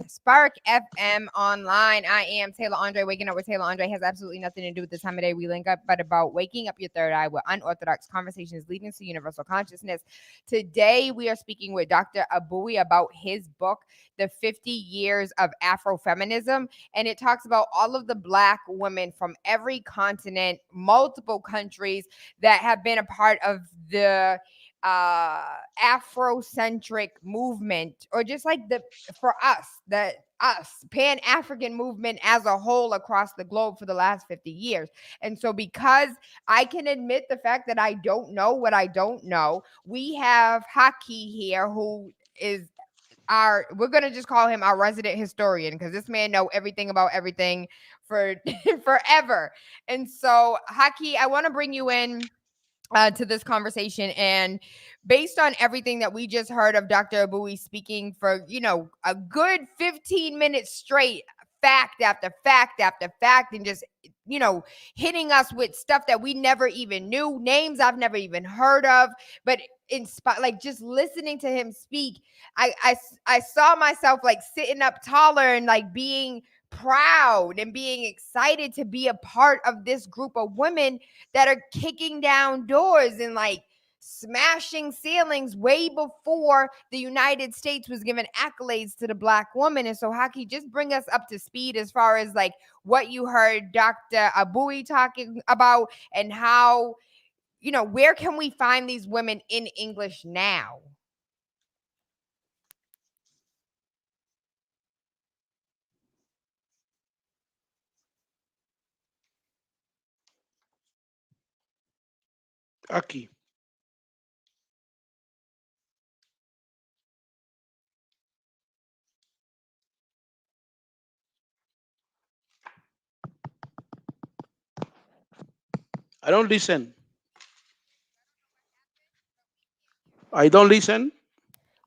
S2: Spark FM online. I am Taylor Andre. Waking up with Taylor Andre has absolutely nothing to do with the time of day we link up, but about waking up your third eye with unorthodox conversations leading to universal consciousness. Today, we are speaking with Dr. Abuy about his book, The 50 Years of Afrofeminism. And it talks about all of the Black women from every continent, multiple countries that have been a part of the Afrocentric movement, or just like for us, Pan-African movement as a whole across the globe for the last 50 years. And so because I can admit the fact that I don't know what I don't know, we have Haki here, who is we're going to just call him our resident historian, because this man know everything about everything for forever. And so Haki, I want to bring you in to this conversation. And based on everything that we just heard of Dr. Abuy speaking for, a good 15 minutes straight, fact after fact after fact, and just, hitting us with stuff that we never even knew, names I've never even heard of, but like just listening to him speak, I saw myself like sitting up taller and like being proud and being excited to be a part of this group of women that are kicking down doors and like smashing ceilings way before the United States was giving accolades to the Black woman. And so Haki, just bring us up to speed as far as like what you heard Dr. Abuy talking about, and how, where can we find these women in English now?
S1: Aki. I don't listen. I don't listen.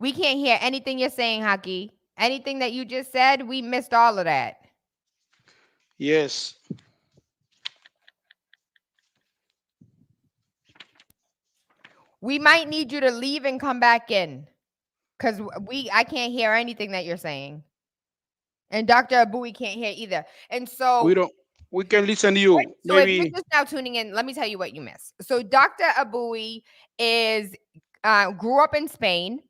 S2: We can't hear anything you're saying, Haki. Anything that you just said, we missed all of that.
S1: Yes.
S2: We might need you to leave and come back in, because I can't hear anything that you're saying. And Dr. Abuy can't hear either. And so
S1: We can listen to you.
S2: so if you're
S1: Maybe.
S2: just now tuning in, let me tell you what you missed. So Dr. Abuy is grew up in Spain.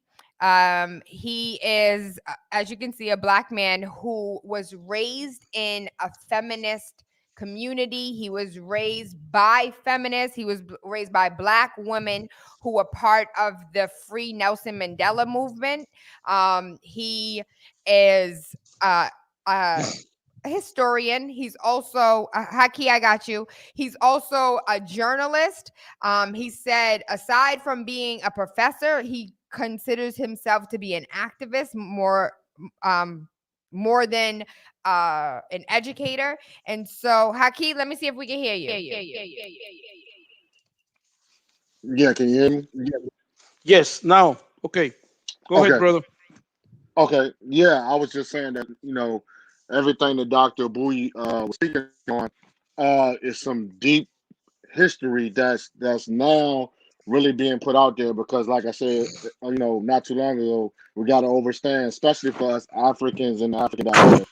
S2: He is, as you can see, a Black man who was raised in a feminist community. He was raised by feminists. He was raised by Black women who were part of the Free Nelson Mandela movement. He is a historian. He's also Haki, I got you. He's also a journalist. He said, aside from being a professor, he considers himself to be an activist more than an educator. And so, Haki, let me see if we can hear you.
S3: Yeah, can you hear me?
S1: Yes. Now. Okay. Go ahead,
S3: Okay.
S1: brother.
S3: Okay. Yeah, I was just saying that, everything that Dr. Abuy was speaking on is some deep history that's now really being put out there, because like I said, not too long ago, we got to understand, especially for us Africans in the African diaspora,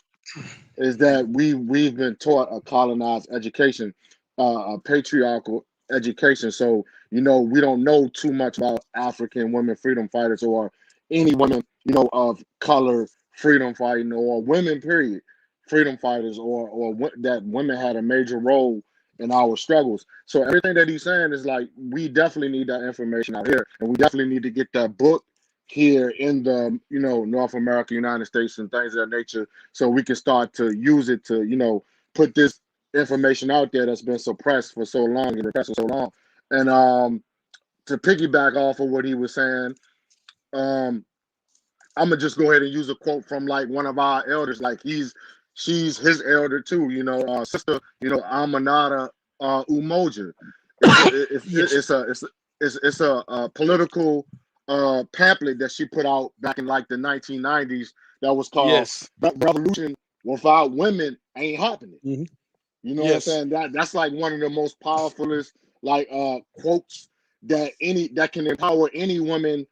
S3: is that we've been taught a colonized education, a patriarchal education. So we don't know too much about African women freedom fighters, or any women of color freedom fighting, or women period freedom fighters, or that women had a major role in our struggles. So everything that he's saying is like, we definitely need that information out here, and we definitely need to get that book here in the North America, United States, and things of that nature, so we can start to use it to put this information out there that's been suppressed for so long and repressed for so long. And to piggyback off of what he was saying, um I'm gonna just go ahead and use a quote from like one of our elders. Like she's his elder too. Sister. Amanada Umoja.
S1: Yes.
S3: It's a political pamphlet that she put out back in like the 1990s, that was called
S1: Yes.
S3: "Revolution Without Women Ain't Happening."
S1: Hmm.
S3: You know what I'm
S1: Yes.
S3: saying? That's like one of the most powerfulest like quotes that can empower any woman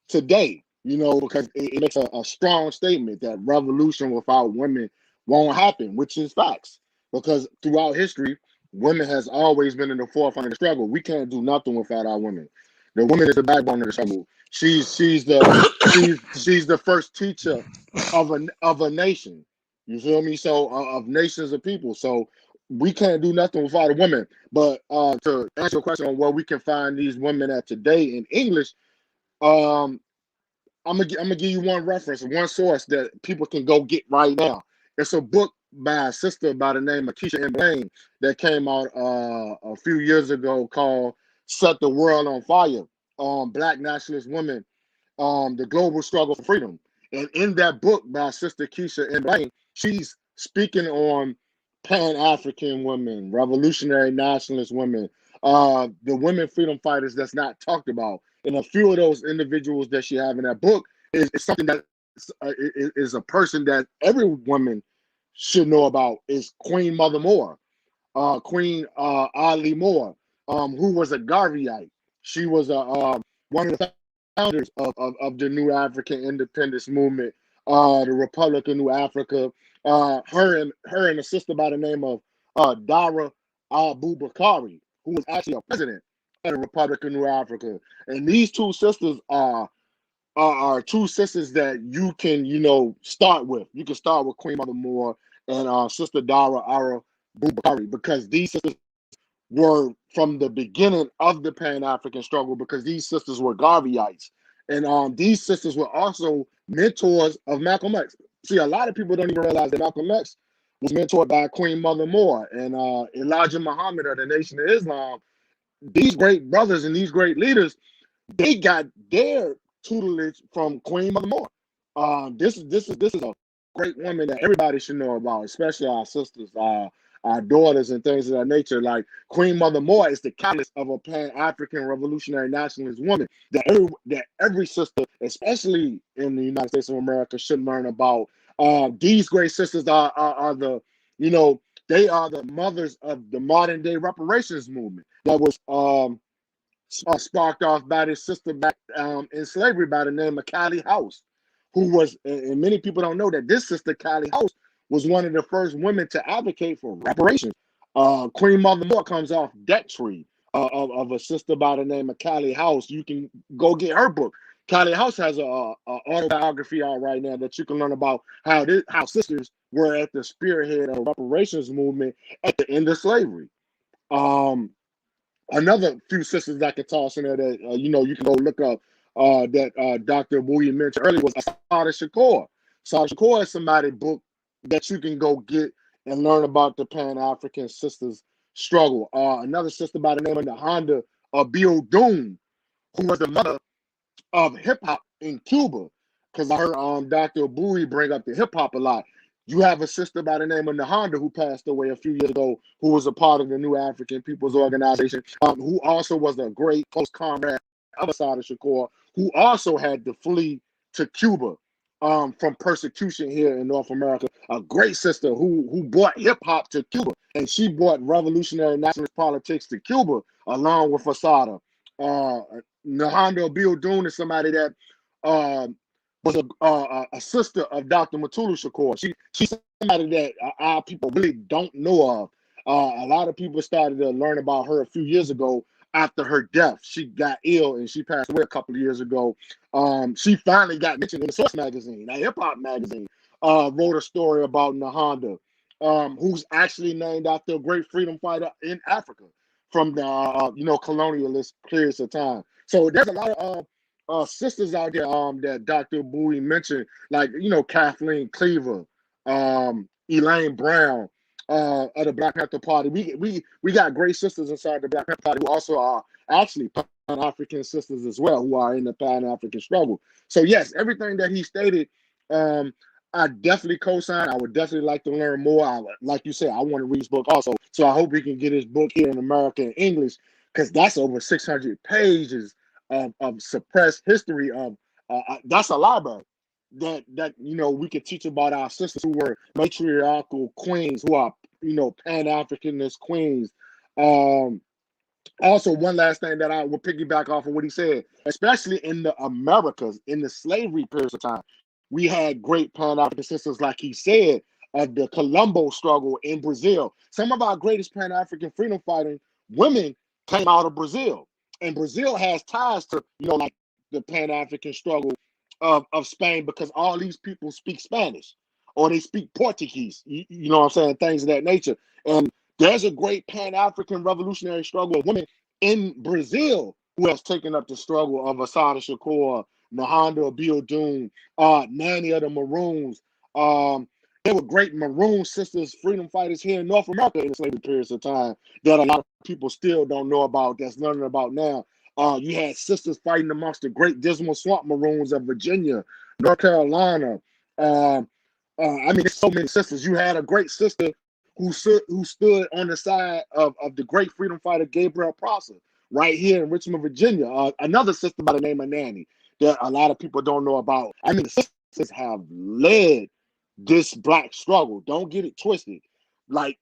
S3: today. because it makes a strong statement that revolution without women won't happen, which is facts. Because throughout history, women has always been in the forefront of the struggle. We can't do nothing without our women. The woman is the backbone of the struggle. She's the first teacher of a nation. You feel me? So of nations of people. So we can't do nothing without a woman. But to answer your question on where we can find these women at today in English, um, I'm gonna give you one reference, one source that people can go get right now. It's a book by a sister by the name of Keisha M. Blaine that came out a few years ago called "Set the World on Fire." Black nationalist women, the global struggle for freedom. And in that book by Sister Keisha M. Blaine, she's speaking on Pan-African women, revolutionary nationalist women, the women freedom fighters that's not talked about. And a few of those individuals that she have in that book is something that is a person that every woman should know about is Queen Mother Moore, Queen Ali Moore, who was a Garveyite. She was one of the founders of the New African Independence Movement, the Republic of New Africa. Her and a sister by the name of Dara Abubakari, who was actually a president of the Republic of New Africa. And these two sisters are two sisters that you can, start with. You can start with Queen Mother Moore and Sister Dara Abubakari, because these sisters were from the beginning of the Pan-African struggle, because these sisters were Garveyites. And these sisters were also mentors of Malcolm X. See, a lot of people don't even realize that Malcolm X was mentored by Queen Mother Moore and Elijah Muhammad of the Nation of Islam. These great brothers and these great leaders, they got their tutelage from Queen Mother Moore. This is a great woman that everybody should know about, especially our sisters, our daughters, and things of that nature. Like Queen Mother Moore is the catalyst of a Pan-African revolutionary nationalist woman that every sister, especially in the United States of America, should learn about. These great sisters are the, they are the mothers of the modern day reparations movement that was sparked off by this sister back in slavery by the name of Callie House, who was, and many people don't know that this sister, Callie House, was one of the first women to advocate for reparations. Queen Mother Moore comes off that tree of a sister by the name of Callie House. You can go get her book. Callie House has a autobiography out right now that you can learn about how sisters were at the spearhead of the reparations movement at the end of slavery. Another few sisters that I could toss in there that you can go look up that Dr. Abuy mentioned earlier was Asada Shakur. Asada Shakur is somebody book that you can go get and learn about the Pan-African sisters struggle. Another sister by the name of Nahanda Bill Doon, who was the mother of hip hop in Cuba, because I heard Dr. Abuy bring up the hip hop a lot. You have a sister by the name of Nahanda who passed away a few years ago, who was a part of the New African People's Organization, who also was a great close comrade of Asada Shakur, who also had to flee to Cuba from persecution here in North America. A great sister who brought hip hop to Cuba, and she brought revolutionary nationalist politics to Cuba along with Asada. Nahanda Bill Doon is somebody that was a sister of Dr. Mutulu Shakur. She's somebody that our people really don't know of. A lot of people started to learn about her a few years ago after her death. She got ill and she passed away a couple of years ago. She finally got mentioned in the Source magazine, a hip hop magazine. Wrote a story about Nahanda, who's actually named after a great freedom fighter in Africa from the colonialist periods of time. So there's a lot of sisters out there that Dr. Abuy mentioned, like Kathleen Cleaver, Elaine Brown, of the Black Panther Party. We got great sisters inside the Black Panther Party who also are actually Pan-African sisters as well, who are in the Pan-African struggle. So yes, everything that he stated, I definitely co-sign. I would definitely like to learn more. Like you said, I want to read his book also. So I hope we can get his book here in America in English, because that's over 600 pages of suppressed history of that's a library that we could teach about our sisters who were matriarchal queens, who are Pan-Africanist queens. Also, one last thing that I will piggyback off of what he said, especially in the Americas, in the slavery periods of time, we had great Pan African sisters, like he said, of the Colombo struggle in Brazil. Some of our greatest Pan African freedom fighting women came out of Brazil. And Brazil has ties to, like the Pan African struggle of Spain, because all these people speak Spanish or they speak Portuguese, you know what I'm saying? Things of that nature. And there's a great Pan-African revolutionary struggle of women in Brazil who has taken up the struggle of Assata Shakur, Nahanda Abiodun, Nanny of the Maroons. There were great Maroon sisters, freedom fighters here in North America in the slavery periods of time that a lot of people still don't know about, that's learning about now. You had sisters fighting amongst the great Dismal Swamp Maroons of Virginia, North Carolina. There's so many sisters. You had a great sister who stood on the side of the great freedom fighter Gabriel Prosser right here in Richmond, Virginia. Another sister by the name of Nanny that a lot of people don't know about. The sisters have led this black struggle. Don't get it twisted. Like,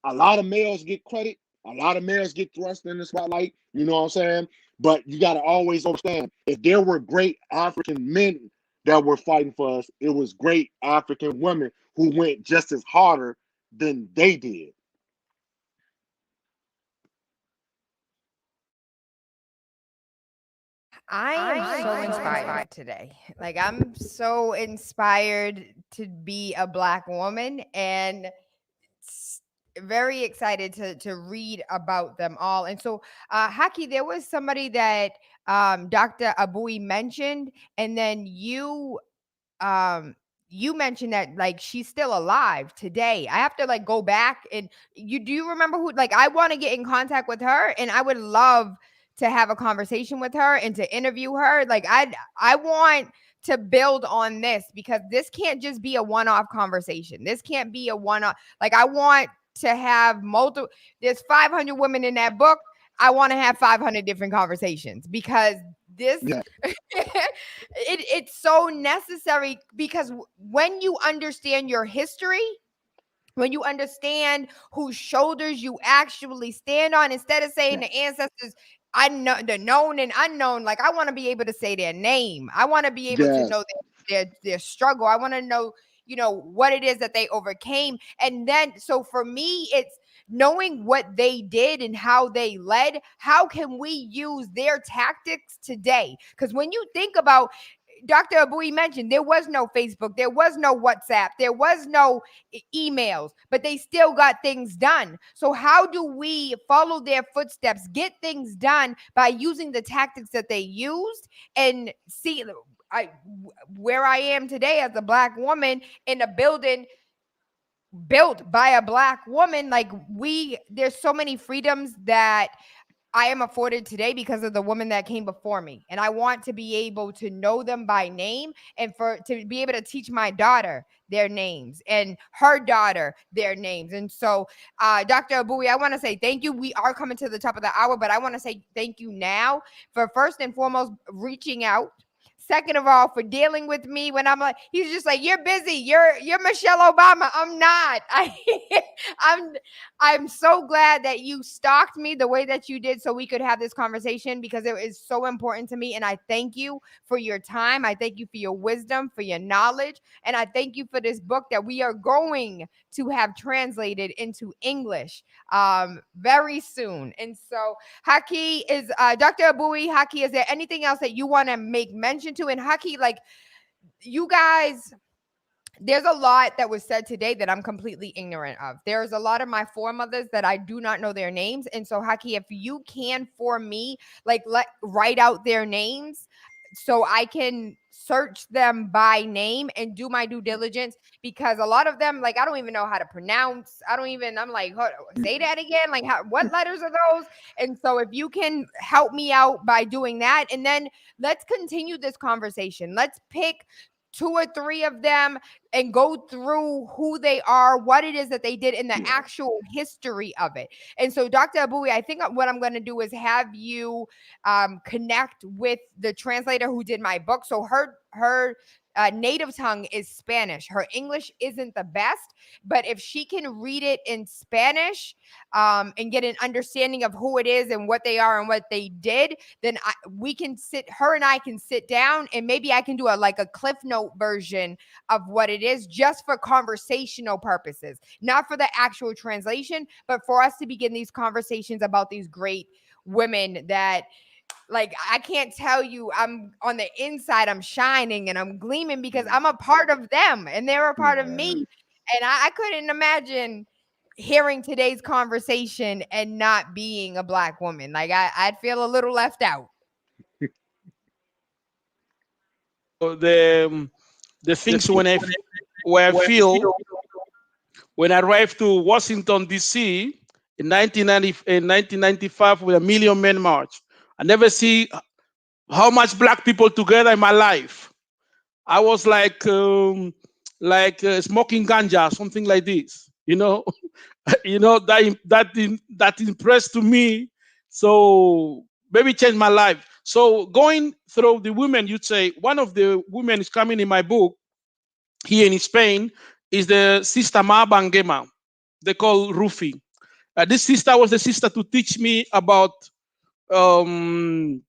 S3: a lot of males get credit. A lot of males get thrust in the spotlight. You know what I'm saying? But you got to always understand, if there were great African men that were fighting for us, it was great African women who went just as harder than they did.
S2: I am so inspired today. Like, I'm so inspired to be a Black woman, and very excited to read about them all. And so, Haki, there was somebody that Dr. Abuy mentioned, and then um you mentioned that, like, she's still alive today. I have to, like, go back, and do you remember who? Like, I want to get in contact with her, and I would love to have a conversation with her and to interview her. Like, I want to build on this, because this can't just be a one-off conversation. This can't be a one-off. Like, I want to have multiple. There's 500 women in that book. I want to have 500 different conversations, because this
S3: Yeah.
S2: it's so necessary, because when you understand your history, when you understand whose shoulders you actually stand on, instead of saying the ancestors, I know the known and unknown, like, I want to be able to say their name. I want to be able to
S3: Yes.
S2: know their struggle. I want to know, what it is that they overcame. And then, so for me, it's knowing what they did and how they led. How can we use their tactics today? Because when you think about, Dr. Abuy mentioned, there was no Facebook, there was no WhatsApp, there was no emails, but they still got things done. So how do we follow their footsteps, get things done by using the tactics that they used, and see where I am today as a Black woman in a building built by a Black woman? Like, there's so many freedoms that I am afforded today because of the woman that came before me. And I want to be able to know them by name, and to be able to teach my daughter their names, and her daughter their names. And so, Dr. Abuy, I want to say thank you. We are coming to the top of the hour, but I want to say thank you now for, first and foremost, reaching out. Second of all, for dealing with me when I'm like, he's just like, you're busy. You're Michelle Obama. I'm not. I'm so glad that you stalked me the way that you did, so we could have this conversation, because it is so important to me. And I thank you for your time. I thank you for your wisdom, for your knowledge. And I thank you for this book that we are going to have translated into English very soon. And so, Haki, is Dr. Abuy, Haki, is there anything else that you want to make mention to? And Haki, like, you guys, there's a lot that was said today that I'm completely ignorant of. There's a lot of my foremothers that I do not know their names. And so, Haki, if you can, for me, like, write out their names so I can search them by name and do my due diligence, because a lot of them, like, I don't even know how to pronounce. I'm like, say that again. Like, what letters are those? And so, if you can help me out by doing that, and then let's continue this conversation. Let's pick 2 or 3 of them and go through who they are, what it is that they did, in the actual history of it. And so, Dr. Abuy, I think what I'm going to do is have you connect with the translator who did my book. So her native tongue is Spanish. Her English isn't the best, but if she can read it in Spanish and get an understanding of who it is and what they are and what they did, then her and I can sit down and maybe I can do a Cliff Note version of what it is just for conversational purposes, not for the actual translation, but for us to begin these conversations about these great women that, like, I can't tell you, I'm on the inside, I'm shining and I'm gleaming because I'm a part of them and they're a part of me. And I couldn't imagine hearing today's conversation and not being a Black woman. Like, I'd feel a little left out.
S1: The things where I feel when I arrived to Washington D.C. in 1995 with a Million Men March. I never see how much Black people together in my life. I was like smoking ganja, something like this. That impressed to me. So maybe changed my life. So going through the women, you'd say one of the women is coming in my book here in Spain is the Sister Ma Bangema. They call Rufi. This sister was the sister to teach me about the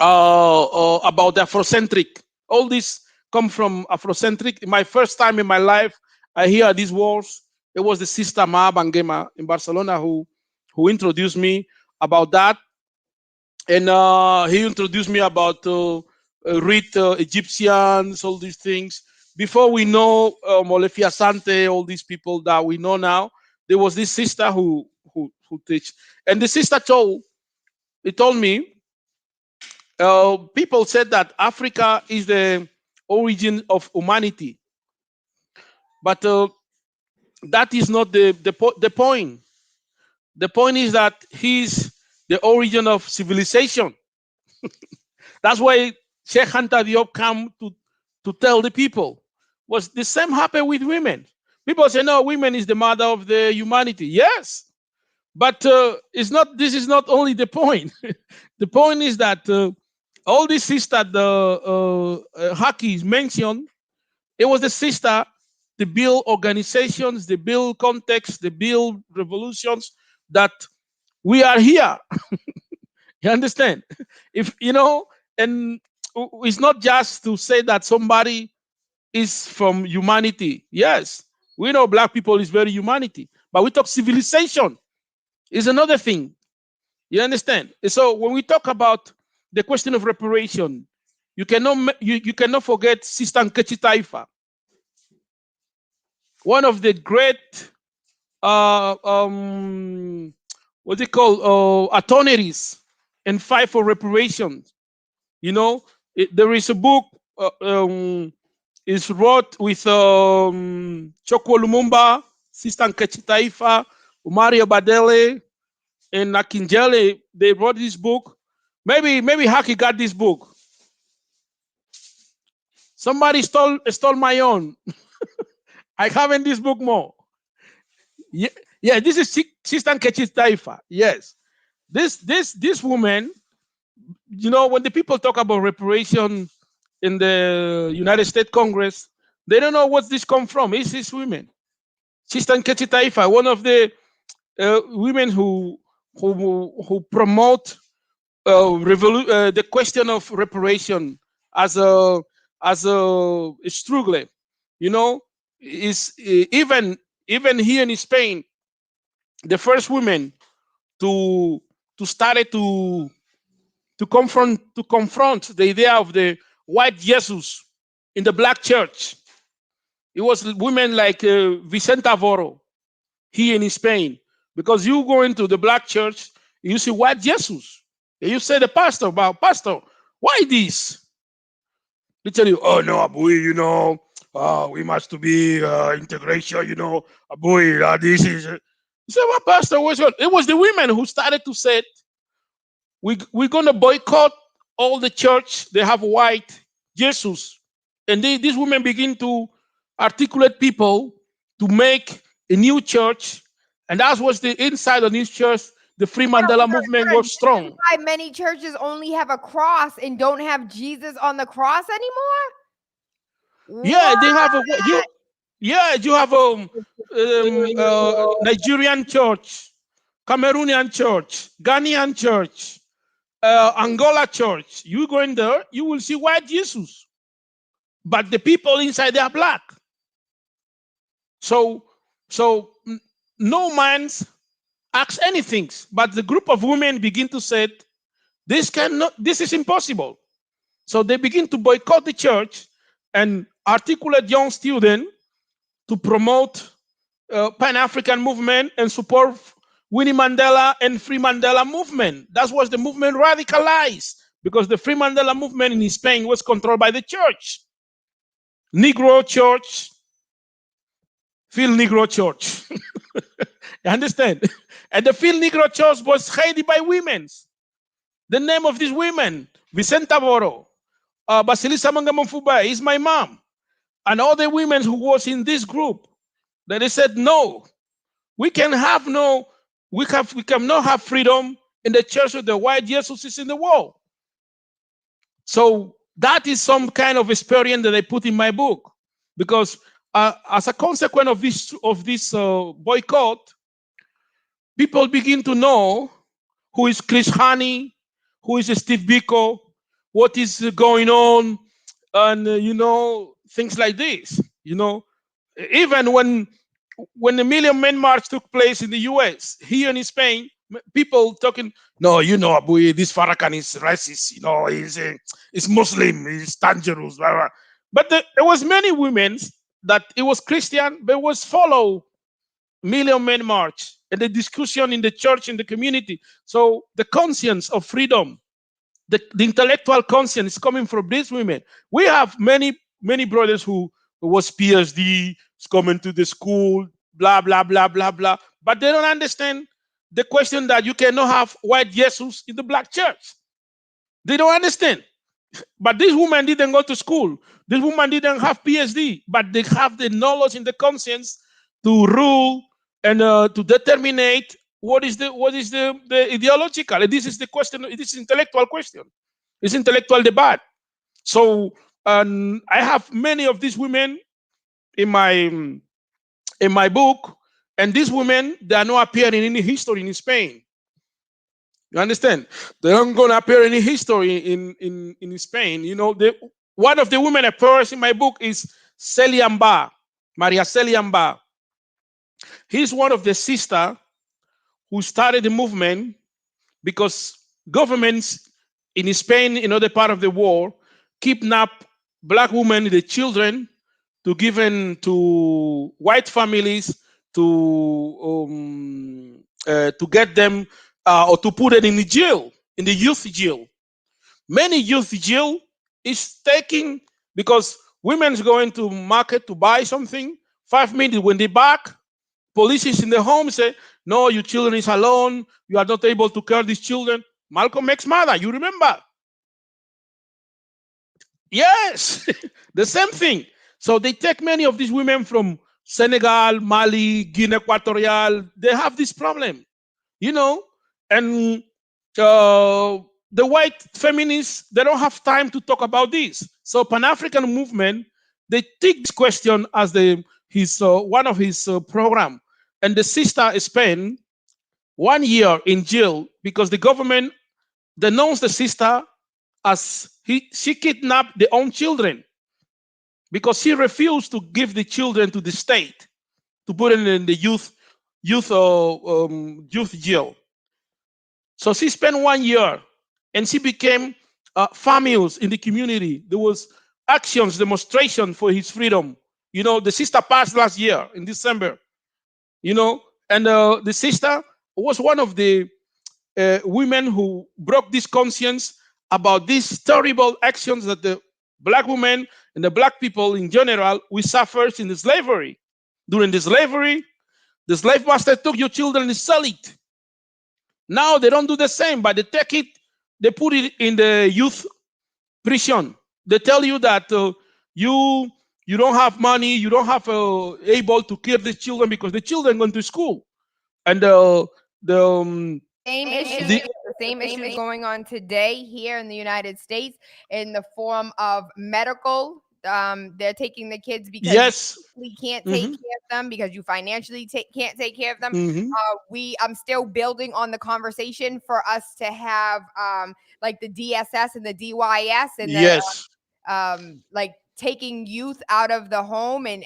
S1: Afrocentric. All this come from Afrocentric. My first time in my life, I hear these words. It was the sister Ma Bangema in Barcelona who introduced me about that, and he introduced me about Rite Egyptians, all these things. Before we know Molefia Sante, all these people that we know now, there was this sister who teach, and the sister told me. People said that Africa is the origin of humanity, but that is not the point. The point is that he's the origin of civilization. That's why Sheikh Anta Diop came to tell the people. Was the same happen with women? People say no, women is the mother of the humanity. Yes, but it's not. This is not only the point. The point is that all these sisters the Haki mentioned, it was the sister to build organizations, they build context, they build revolutions that we are here. You understand? If and it's not just to say that somebody is from humanity. Yes, we know Black people is very humanity, but we talk civilization is another thing. You understand? So when we talk about the question of reparation, you cannot forget Sister Nkechi Taifa, one of the great what's it called attorneys and fight for reparations. There is a book is wrote with Chokwo Lumumba, Sister Nkechi Taifa, Mario Badele, and Akinjele. They wrote this book. Maybe Haki got this book. Somebody stole my own. I haven't this book more. Yeah, this is Sister Nkechi Taifa. Yes, this woman. When the people talk about reparation in the United States Congress, they don't know what's this come from. It's these women. Sister Nkechi Taifa, one of the women who promote the question of reparation as a struggle. Is even here in Spain, the first women to start to confront the idea of the white Jesus in the Black church. It was women like Vicenta Voro here in Spain, because you go into the Black church, you see white Jesus. And you say the pastor, why this? They tell you, oh no, Abuy, we must to be integration, Abuy, this is. You say, well, pastor, what's going? It was the women who started to say, we're going to boycott all the church. They have white Jesus. And these women begin to articulate people to make a new church. And that was the inside of this church. The Free Mandela movement was strong.
S2: Why many churches only have a cross and don't have Jesus on the cross anymore?
S1: Yeah,
S2: What?
S1: they have a you. Yeah, you have Nigerian church, Cameroonian church, Ghanaian church, Angola church. You go in there, you will see white Jesus, but the people inside they are black. So, so no man's asks anything, but the group of women begin to say, this cannot, this is impossible. So they begin to boycott the church and articulate young students to promote Pan-African movement and support Winnie Mandela and Free Mandela movement. That was the movement radicalized because the Free Mandela movement in Spain was controlled by the church. Negro church, Phil Negro church. You understand? And the Phil Negro church was headed by women. The name of these women, Vicenta Boro, Basilisa Mangamon is my mom, and all the women who was in this group, that they said, no, we can have no, we cannot have freedom in the church of the white Jesus is in the world. So that is some kind of experience that I put in my book, because as a consequence of this boycott, people begin to know who is Chris Honey, who is Steve Biko, what is going on, and things like this. Even when the Million Men March took place in the U.S., here in Spain, people talking, no, Abuy, this Farrakhan is racist, he's Muslim, he's dangerous, blah, blah. But there was many women that it was Christian, but was follow Million Men March and the discussion in the church, in the community. So the conscience of freedom, the intellectual conscience is coming from these women. We have many brothers who was PhD, is coming to the school, blah blah blah blah blah, but they don't understand the question that you cannot have white Jesus in the black church. They don't understand. But this woman didn't go to school. This woman didn't have PhD, but they have the knowledge and the conscience to rule and to determine what is the ideological. And this is the question. This is intellectual question. It's intellectual debate. So I have many of these women in my book, and these women, they are not appearing in any history in Spain. You understand? They aren't going to appear in any history in Spain. One of the women appears in my book is Celiamba, Maria Celiamba. He's one of the sister who started the movement because governments in Spain, in other part of the world, kidnap black women, the children, to give them to white families to get them or to put it in the jail, in the youth jail. Many youth jail is taking because women's going to market to buy something. 5 minutes when they back, police is in the home say, no, your children is alone. You are not able to care these children. Malcolm X mother, you remember? Yes, the same thing. So they take many of these women from Senegal, Mali, Guinea Equatorial. They have this problem, you know, and the white feminists, they don't have time to talk about this. So Pan-African movement, they take this question as one of his program, and the sister spent 1 year in jail because the government denounced the sister as she kidnapped their own children because she refused to give the children to the state to put it in the youth jail. So she spent 1 year, and she became famous in the community. There was actions, demonstration for his freedom. The sister passed last year in December. And the sister was one of the women who broke this conscience about these terrible actions that the black women and the black people in general we suffered in the slavery. During the slavery, the slave master took your children and sell it. Now they don't do the same, but they take it, they put it in the youth prison. They tell you that you don't have money, you don't have able to care the children because the children going to school, and the
S2: Same issue,
S1: the
S2: the same issues going on today here in the United States in the form of medical they're taking the kids because you
S1: Yes.
S2: physically can't take
S1: Mm-hmm.
S2: care of them, because you financially can't take care of them.
S1: Mm-hmm.
S2: I'm still building on the conversation for us to have like the DSS and the DYS and the
S1: Yes.
S2: like taking youth out of the home and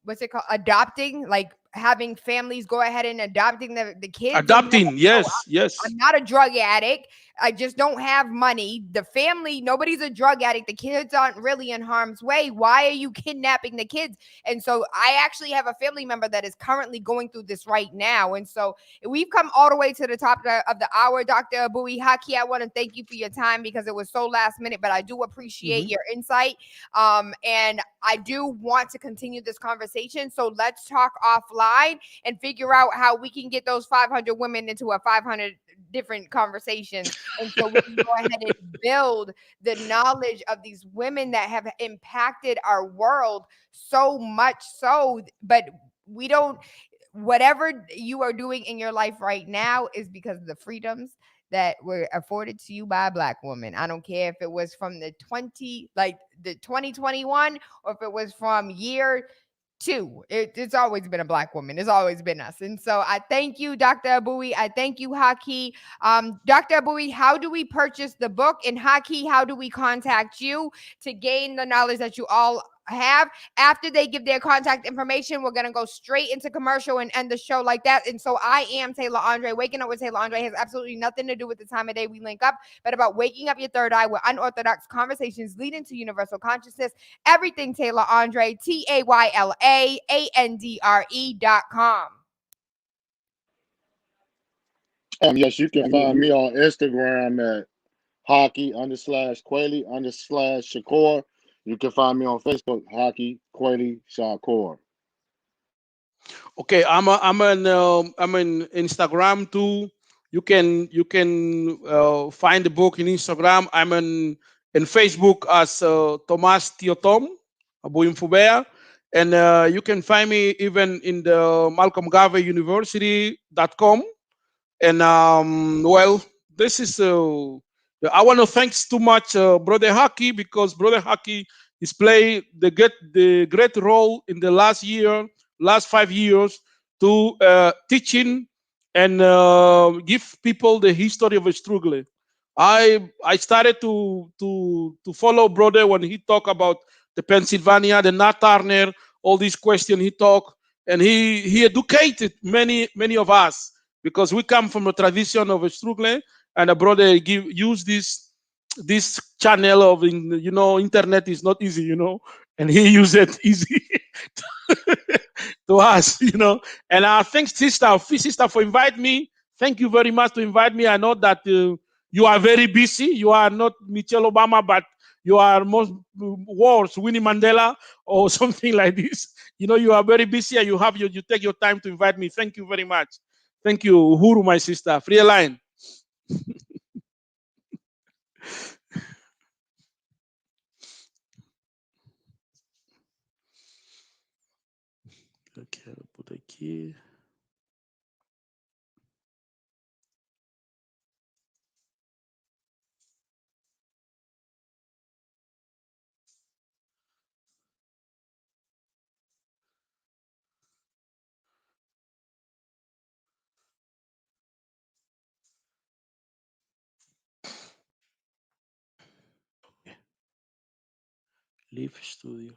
S2: what's it called, adopting, like having families go ahead and adopting the kids and
S1: Adopting. Yes. Yes.
S2: I'm not a drug addict. I just don't have money. The family, nobody's a drug addict. The kids aren't really in harm's way. Why are you kidnapping the kids? And so I actually have a family member that is currently going through this right now. And so we've come all the way to the top of the hour, Dr. Abuy. Haki, I want to thank you for your time because it was so last minute, but I do appreciate
S1: Mm-hmm.
S2: your insight. And I do want to continue this conversation. So let's talk offline and figure out how we can get those 500 women into a 500 different conversations. And so we can go ahead and build the knowledge of these women that have impacted our world so much so, but we don't, whatever you are doing in your life right now is because of the freedoms that were afforded to you by a Black woman. I don't care if it was from the 2021 or if it was from year two. It's always been a Black woman. It's always been us. And so I thank you, Dr. Abuy. I thank you, Haki. Dr. Abuy, how do we purchase the book? And Haki, how do we contact you to gain the knowledge that you all have? After they give their contact information, we're going to go straight into commercial and end the show like that. And so I am Tayla Andre. Waking Up with Tayla Andre has absolutely nothing to do with the time of day we link up, but about waking up your third eye with unorthodox conversations leading to universal consciousness. Everything Tayla Andre, TaylaAndre.com.
S3: Yes, you can find me on Instagram at hockey_Quayle_Shakur. You can find me on Facebook, Hockey Quayle Shakur.
S1: Okay, I'm in Instagram too. You can find the book in Instagram. I'm in Facebook as Thomas Tiotom, Abuy Nfubea, and you can find me even in the Malcolm Garvey University.com. And well, this is I want to thanks too much Brother Haki, because Brother Haki is play the great role in the last 5 years to teaching and give people the history of a struggle. I started to follow Brother when he talk about the Pennsylvania, the Nat Turner, all these questions he talk, and he educated many of us, because we come from a tradition of a struggle, and a brother use this channel of internet is not easy, and he used it easy to us, and I thank sister for invite me. Thank you very much to invite me. I know that you are very busy. You are not Michelle Obama, but you are most worse Winnie Mandela or something like this. You are very busy, and you take your time to invite me. Thank you very much. Thank you, Uhuru, my sister. Free line. Okay, I'll put a key. Leave studio.